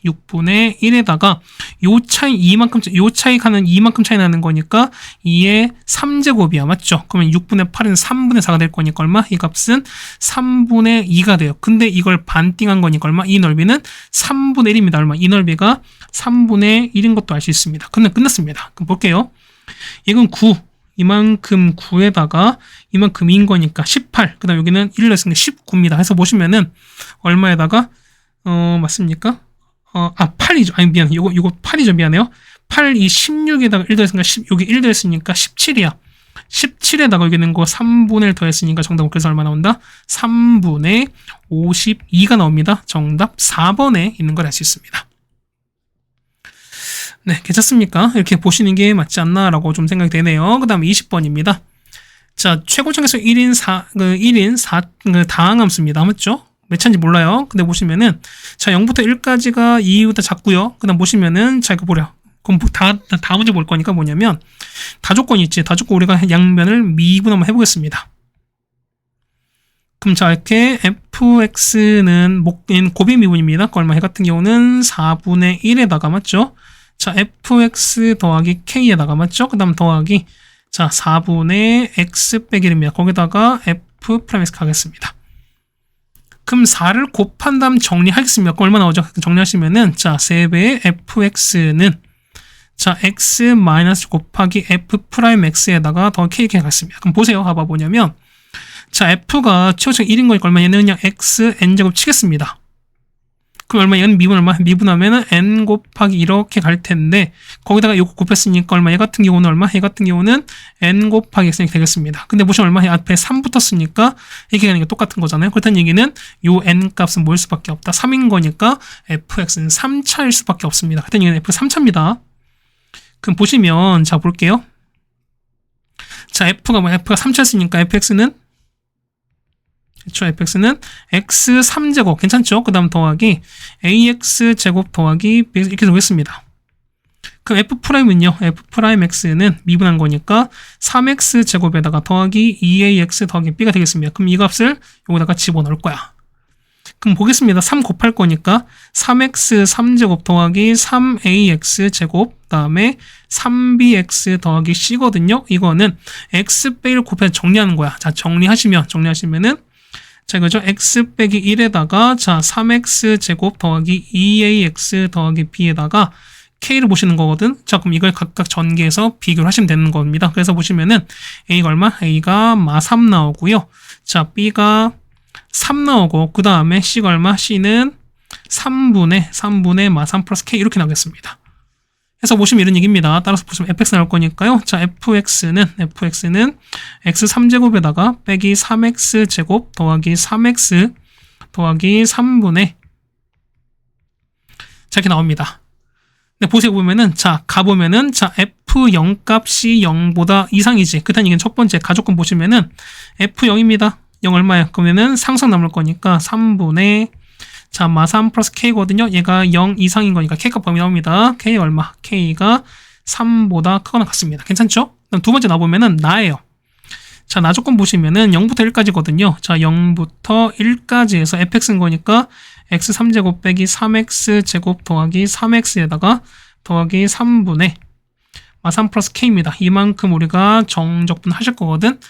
A: 6분의 1에다가 요 차이 가는 이만큼 차이 나는 거니까 2의 3제곱이야. 맞죠? 그러면 6분의 8은 3분의 4가 될 거니까 얼마? 이 값은 3분의 2가 돼요. 근데 이걸 반띵한 거니까 얼마? 이 넓이는 3분의 1입니다. 얼마? 이 넓이가 3분의 1인 것도 알 수 있습니다. 근데 끝났습니다. 그럼 볼게요. 이건 9. 이만큼 9에다가 이만큼 2인 거니까 18. 그 다음 여기는 1을 했으니까 19입니다. 해서 보시면은 얼마에다가 맞습니까? 8이죠. 아니 미안. 요거 8이죠. 미안해요. 8 이 16에다가 1 더했으니까 여기 1 더했으니까 17이야. 17에다가 여기는 거 3분의 1 더했으니까 정답은 그래서 얼마 나온다? 3분의 52가 나옵니다. 정답 4번에 있는 걸 알 수 있습니다. 네, 괜찮습니까? 이렇게 보시는 게 맞지 않나라고 좀 생각이 되네요. 그 다음 20번입니다. 자, 최고점에서 1인 4 다항함수입니다. 맞죠? 몇 차인지 몰라요. 근데 보시면은 자, 0부터 1까지가 2보다 작고요. 그 다음 보시면은 자, 이거 보려. 그럼 다 문제 볼 거니까 뭐냐면 다 조건이 있지. 다 조건 우리가 양면을 미분 한번 해보겠습니다. 그럼 자, 이렇게 fx는 고비 미분입니다. 그 얼마 해 같은 경우는 4분의 1에다가 맞죠? 자, fx 더하기 k에다가 맞죠? 그 다음 더하기 자, 4분의 x 빼기 1입니다. 거기다가 f 프라임 x 가겠습니다. 그럼 4를 곱한 다음 정리하겠습니다. 그럼 얼마 나오죠? 정리하시면은 자, 3배의 fx는 자, x 마이너스 곱하기 f 프라임 x에다가 더 k 이렇게 갔습니다. 그럼 보세요. 봐봐 뭐냐면 자, f가 최고점 1인 거니까 얼마? 얘는 그냥 x n제곱 치겠습니다. 그럼 얼마? 얘는 미분하면은 n 곱하기 이렇게 갈 텐데 거기다가 요거 곱했으니까 얼마? 얘 같은 경우는 얼마? 얘 같은 경우는 n 곱하기 x 이렇게 되겠습니다. 근데 보시면 얼마? 앞에 3 붙었으니까 이렇게 가는 게 똑같은 거잖아요. 그렇다는 얘기는 요 n 값은 뭐일 수밖에 없다? 3인 거니까 fx는 3차일 수밖에 없습니다. 그렇다는 얘기는 f 3차입니다. 그럼 보시면 자, 볼게요. 자, f가 3차였으니까 fx는 그렇죠. fx는 x 3제곱 괜찮죠? 그 다음 더하기 ax 제곱 더하기 b 이렇게 되겠습니다. 그럼 f'은요. f'x는 미분한 거니까 3x 제곱에다가 더하기 2ax 더하기 b가 되겠습니다. 그럼 이 값을 여기다가 집어넣을 거야. 그럼 보겠습니다. 3 곱할 거니까 3x 3제곱 더하기 3ax 제곱 그 다음에 3bx 더하기 c거든요. 이거는 x 빼기를 곱해서 정리하는 거야. 자, 정리하시면은 자, 이거죠. x 빼기 1에다가 자, 3x 제곱 더하기 2ax 더하기 b에다가 k를 보시는 거거든. 자, 그럼 이걸 각각 전개해서 비교를 하시면 되는 겁니다. 그래서 보시면은 a가 얼마? a가 3 나오고요. 자, b가 3 나오고 그 다음에 c가 얼마? c는 3분의 마3 플러스 k 이렇게 나오겠습니다. 해서 보시면 이런 얘기입니다. 따라서 보시면 fx 나올 거니까요. 자, fx는 x 3제곱에다가 빼기 3x 제곱 더하기 3x 더하기 3분의 자, 이렇게 나옵니다. 근데 보세요. 보면은 자, 가보면은 자, f0 값이 0보다 이상이지. 그다음 얘기는 첫 번째 가족권 보시면은 f0입니다. 0 얼마예요? 그러면은 상상 남을 거니까 3분의 자, 마3 플러스 k거든요. 얘가 0 이상인 거니까 k값 범위 나옵니다. k 얼마? k가 3보다 크거나 같습니다. 괜찮죠? 그럼 두 번째 나보면은 나예요. 자, 나 조건 보시면은 0부터 1까지거든요. 자, 0부터 1까지 해서 fx인 거니까 x 3제곱 빼기 3x 제곱 더하기 3x에다가 더하기 3분의 마3 플러스 k입니다. 이만큼 우리가 정적분 하실 거거든.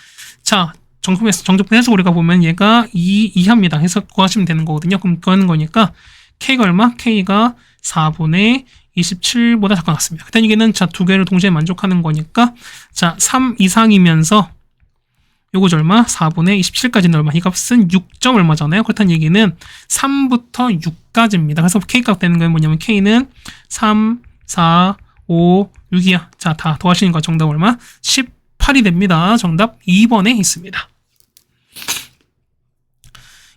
A: 자, 정적분 해서 우리가 보면 얘가 2 이하입니다. 해서 구하시면 되는 거거든요. 그럼 구하는 거니까 k가 얼마? k가 4분의 27보다 작거나 같습니다. 그때 이게는 자, 두 개를 동시에 만족하는 거니까 자, 3 이상이면서 요거 얼마? 4분의 27까지는 얼마? 이 값은 6점 얼마잖아요. 그렇다는 얘기는 3부터 6까지입니다. 그래서 k값 되는 건 뭐냐면 k는 3, 4, 5, 6이야. 자, 다 더하시는 거 정답 얼마? 18이 됩니다. 정답 2번에 있습니다.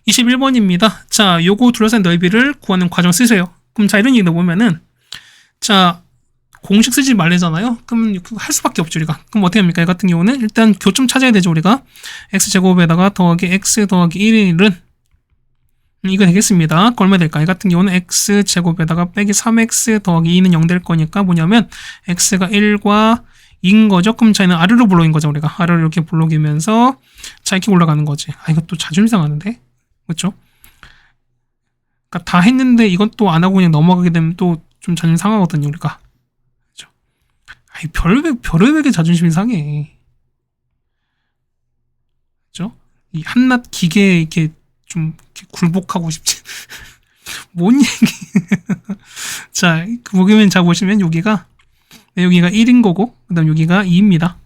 A: 21번입니다. 자, 요거 둘러싼 넓이를 구하는 과정 쓰세요. 그럼 자, 이런 얘기도 보면은 자, 공식 쓰지 말래잖아요. 그럼 할 수밖에 없죠, 우리가. 그럼 어떻게 합니까? 이 같은 경우는 일단 교점 찾아야 되죠, 우리가. x제곱에다가 더하기 x 더하기 1은 이거 되겠습니다. 얼마 될까? 이 같은 경우는 x제곱에다가 빼기 3x 더하기 2는 0 될 거니까 뭐냐면 x가 1과 2인 거죠. 그럼 저희는 아래로 블록인 거죠, 우리가. 아래로 이렇게 블록이면서 자, 이렇게 올라가는 거지. 아, 이거 또 자존심 상하는데? 그렇죠? 그러니까 다 했는데 이건 또 안 하고 그냥 넘어가게 되면 또 좀 자존심 상하거든요, 우리가. 아이, 별의별 자존심이 상해. 그죠? 이 한낱 기계에 이렇게 좀 이렇게 굴복하고 싶지. 뭔 얘기. 자, 보시면, 자, 보시면 여기가 1인 거고, 그 다음 여기가 2입니다.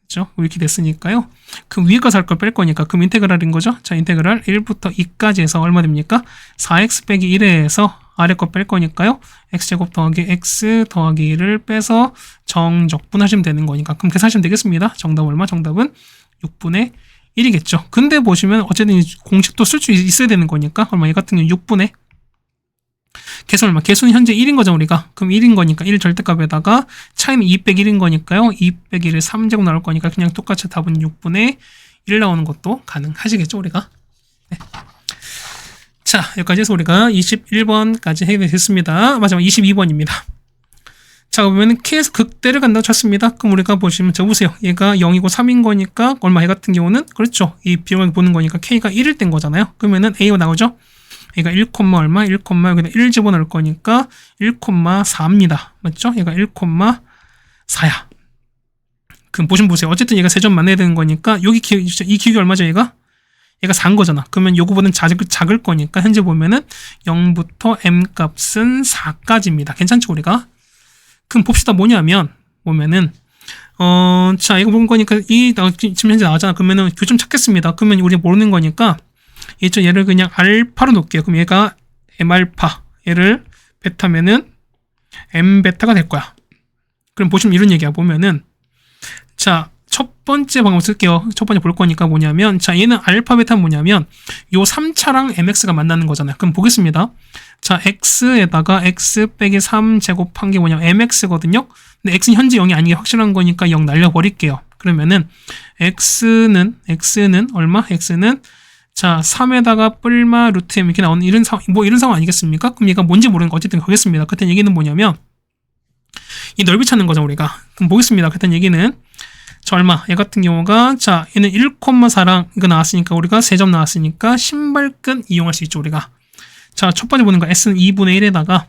A: 그죠? 이렇게 됐으니까요. 그 위에 거 살 걸 뺄 거니까, 그럼 인테그랄인 거죠? 자, 인테그랄 1부터 2까지 해서 얼마 됩니까? 4x 빼기 1에서 아래 거 뺄 거니까요. x제곱 더하기 x 더하기 1을 빼서 정적분 하시면 되는 거니까. 그럼 계산하시면 되겠습니다. 정답 얼마? 정답은 6분의 1이겠죠. 근데 보시면 어쨌든 공식도 쓸 수 있어야 되는 거니까 얼마? 이 같은 경우는 6분의 개수 얼마? 개수는 현재 1인 거죠, 우리가. 그럼 1인 거니까 1 절대값에다가 차이는 2 빼기 1인 거니까요. 2 빼기 1을 3제곱 나올 거니까 그냥 똑같이 답은 6분의 1 나오는 것도 가능하시겠죠, 우리가. 네. 자, 여기까지 해서 우리가 21번까지 해결이 됐습니다. 마지막 22번입니다. 자, 그러면 K에서 극대를 간다고 쳤습니다. 그럼 우리가 보시면, 저 보세요. 얘가 0이고 3인 거니까, 얼마 얘 같은 경우는, 그렇죠. 이 비용을 보는 거니까 K가 1일 땐 거잖아요. 그러면은 A가 나오죠. 얘가 1, 얼마? 1, 여기다 1 집어넣을 거니까 1,4입니다. 맞죠? 얘가 1,4야. 그럼 보세요. 어쨌든 얘가 세점 만나야 되는 거니까, 이 기억이 얼마죠, 얘가 4인 거잖아. 그러면 요거보다는 작을 거니까 현재 보면은 0부터 m 값은 4까지입니다. 괜찮죠, 우리가? 그럼 봅시다. 뭐냐면 보면은 자, 이거 본 거니까 지금 현재 나왔잖아. 그러면은 교점 찾겠습니다. 그러면 우리 모르는 거니까 얘를 그냥 알파로 놓을게요. 그럼 얘가 m알파, 얘를 베타면은 m베타가 될 거야. 그럼 보시면 이런 얘기야. 보면은 자, 첫 번째 방법 쓸게요. 첫 번째 볼 거니까 뭐냐면, 자, 얘는 알파 베타는 뭐냐면, 요 3차랑 mx가 만나는 거잖아요. 그럼 보겠습니다. 자, x에다가 x 빼기 3 제곱한 게 뭐냐면 mx거든요. 근데 x는 현재 0이 아닌 게 확실한 거니까 0 날려버릴게요. 그러면은, x는 얼마? x는, 자, 3에다가 뿔마 루트 m 이렇게 나오는 이런 상황 아니겠습니까? 그럼 얘가 뭔지 모르는 거 어쨌든 가겠습니다. 그때 얘기는 뭐냐면, 이 넓이 찾는 거죠, 우리가. 그럼 보겠습니다. 그때 얘기는, 자, 얼마? 얘 같은 경우가, 자, 얘는 1,4랑 이거 나왔으니까, 우리가 3점 나왔으니까, 신발끈 이용할 수 있죠, 우리가. 자, 첫 번째 보는 거, S는 2분의 1에다가,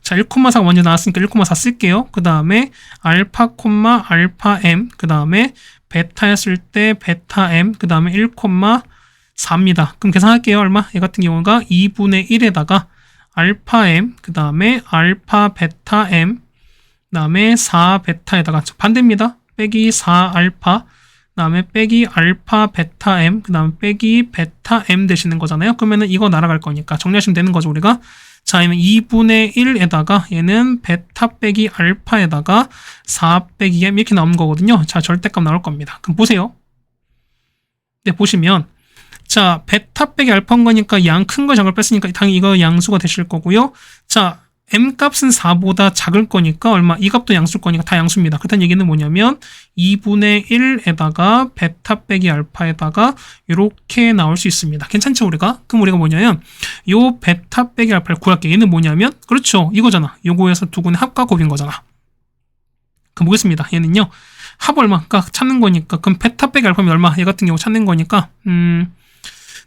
A: 자, 1,4가 먼저 나왔으니까 1,4 쓸게요. 그 다음에, 알파, 알파 M, 그 다음에, 베타였을 때, 베타 M, 그 다음에 1,4입니다. 그럼 계산할게요, 얼마? 얘 같은 경우가 2분의 1에다가, 알파 M, 그 다음에, 알파 베타 M, 그 다음에 4 베타에다가, 반대입니다. 빼기 4알파, 다음에 빼기 알파 베타 m, 그 다음에 빼기 베타 m 되시는 거잖아요. 그러면은 이거 날아갈 거니까 정리하시면 되는 거죠, 우리가. 자, 얘는 2분의 1에다가 얘는 베타 빼기 알파에다가 4 빼기 m 이렇게 나오는 거거든요. 자, 절대값 나올 겁니다. 그럼 보세요. 네, 보시면 자, 베타 빼기 알파인 거니까 양 큰 거 작은 걸 뺐으니까 당연히 이거 양수가 되실 거고요. 자, m 값은 4보다 작을 거니까 얼마? 이 값도 양수일 거니까 다 양수입니다. 그렇다는 얘기는 뭐냐면 2분의 1에다가 베타 빼기 알파에다가 이렇게 나올 수 있습니다. 괜찮죠, 우리가? 그럼 우리가 뭐냐면 요 베타 빼기 알파를 구할게. 얘는 뭐냐면 그렇죠, 이거잖아. 요거에서 두 군의 합과 곱인 거잖아. 그럼 보겠습니다. 얘는요, 합 얼마까 찾는 거니까, 그럼 베타 빼기 알파면 얼마? 얘 같은 경우 찾는 거니까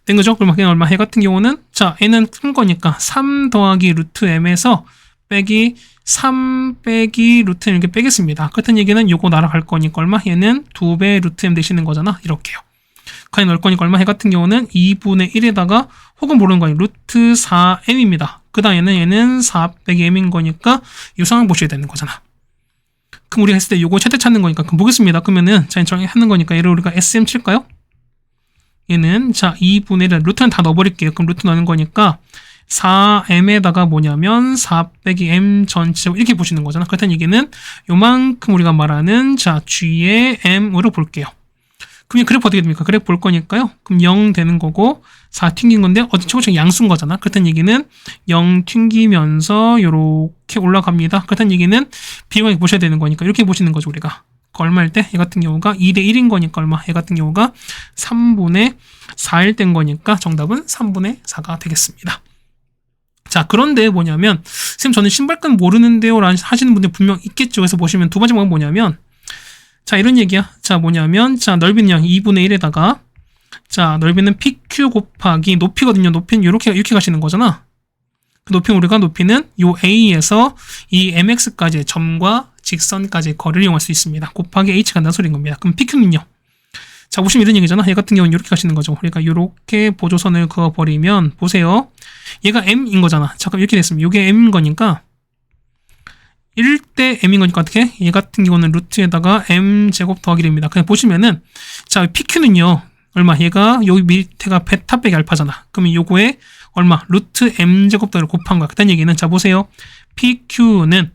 A: 된 거죠? 그럼 그냥 얼마? 얘 같은 경우는 자, 얘는 큰 거니까 3 더하기 루트 m에서 빼기 3 빼기 루트 m 이렇게 빼겠습니다. 그렇다는 얘기는 요거 날아갈 거니까 얼마? 얘는 2배 루트 m 되시는 거잖아. 이렇게요. 가에 넣을 거니까 얼마? 얘 같은 경우는 2분의 1에다가 혹은 모르는 거니 루트 4m입니다. 그 다음에는 얘는 4 빼기 m인 거니까 이 상황 보셔야 되는 거잖아. 그럼 우리가 했을 때 요거 최대 찾는 거니까 그럼 보겠습니다. 그러면은 자, 하는 거니까 얘를 우리가 SM 칠까요? 얘는 자 2분의 1 루트는 다 넣어버릴게요. 그럼 루트 넣는 거니까 4m에다가 뭐냐면 4 빼기 m 전체 이렇게 보시는 거잖아. 그렇다는 얘기는 요만큼 우리가 말하는 자 g의 m으로 볼게요. 그럼 그래프 어떻게 됩니까? 그래프 볼 거니까요. 그럼 0 되는 거고 4 튕긴 건데 어디 최고점 양수인 거잖아. 그렇다는 얘기는 0 튕기면서 요렇게 올라갑니다. 그렇다는 얘기는 비교하게 보셔야 되는 거니까 이렇게 보시는 거죠, 우리가. 얼마일 때? 얘 같은 경우가 2대 1인 거니까 얼마? 얘 같은 경우가 3분의 4일 땐 거니까 정답은 3분의 4가 되겠습니다. 자, 그런데 뭐냐면 선생님 저는 신발끈 모르는데요 라는 하시는 분들 분명 있겠죠. 그래서 보시면 두 번째 방법은 뭐냐면 자, 이런 얘기야. 자, 뭐냐면 자, 넓이는 2분의 1에다가 자, 넓이는 PQ 곱하기 높이거든요. 높이는 이렇게 가시는 거잖아. 그 높이는 우리가 높이는 요 A에서 이 MX까지의 점과 직선까지의 거리를 이용할 수 있습니다. 곱하기 H 간다는 소리인 겁니다. 그럼 PQ는요? 자, 보시면 이런 얘기잖아. 얘 같은 경우는 이렇게 가시는 거죠. 그러니까 이렇게 보조선을 그어버리면 보세요. 얘가 M인 거잖아. 잠깐 이렇게 됐습니다. 이게 M인 거니까 1대 M인 거니까 어떻게? 얘 같은 경우는 루트에다가 M 제곱 더하기 됩니다. 그냥 보시면은 자, PQ는요. 얼마? 얘가 여기 밑에가 베타 빼기 알파잖아. 그러면 요거에 얼마? 루트 M 제곱 더하기를 곱한 거야. 그딴 얘기는 자, 보세요. PQ는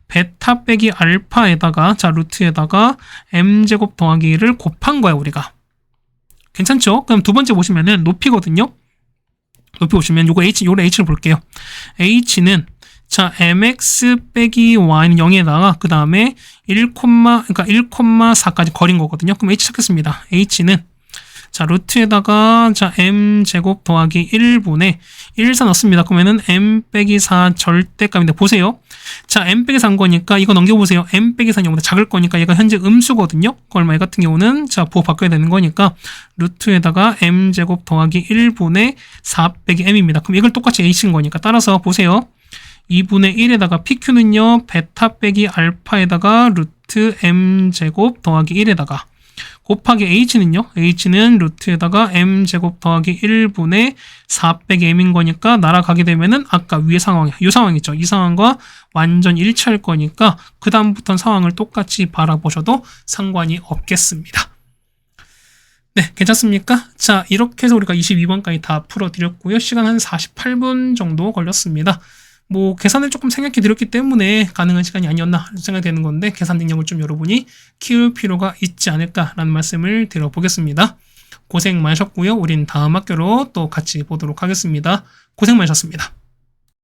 A: 베타 빼기 알파에다가 자, 루트에다가 M 제곱 더하기를 곱한 거야, 우리가. 괜찮죠? 그럼 두 번째 보시면은 높이거든요. 높이 보시면 요거 H를 볼게요. H는 자, mx 빼기 y는 0에다가 그 다음에 1,4까지 거린 거거든요. 그럼 H 찾겠습니다. H는 자, 루트에다가 자, m 제곱 더하기 1분의 1사 넣습니다. 그러면은 m 빼기 4 절대값인데 보세요. 자, m 빼기 4인 거니까 이거 넘겨보세요. m 빼기 4는 0보다 작을 거니까 얘가 현재 음수거든요. 얼마? 얘 같은 경우는 자, 부호 바꿔야 되는 거니까 루트에다가 m 제곱 더하기 1분의 4 빼기 m입니다. 그럼 이걸 똑같이 h인 거니까 따라서 보세요. 2분의 1에다가 PQ는요, 베타 빼기 알파에다가 루트 m 제곱 더하기 1에다가 곱하기 H는요, H는 루트에다가 m 제곱 더하기 1분의 4 빼기 m인 거니까 날아가게 되면은 아까 위의 상황이야. 이 상황이죠. 이 상황과 완전 일치할 거니까 그 다음부터는 상황을 똑같이 바라보셔도 상관이 없겠습니다. 네, 괜찮습니까? 자, 이렇게 해서 우리가 22번까지 다 풀어드렸고요. 시간 한 48분 정도 걸렸습니다. 뭐 계산을 조금 생각해 드렸기 때문에 가능한 시간이 아니었나 생각되는 건데 계산 능력을 좀 여러분이 키울 필요가 있지 않을까라는 말씀을 드려보겠습니다. 고생 많으셨고요. 우린 다음 학교로 또 같이 보도록 하겠습니다. 고생 많으셨습니다.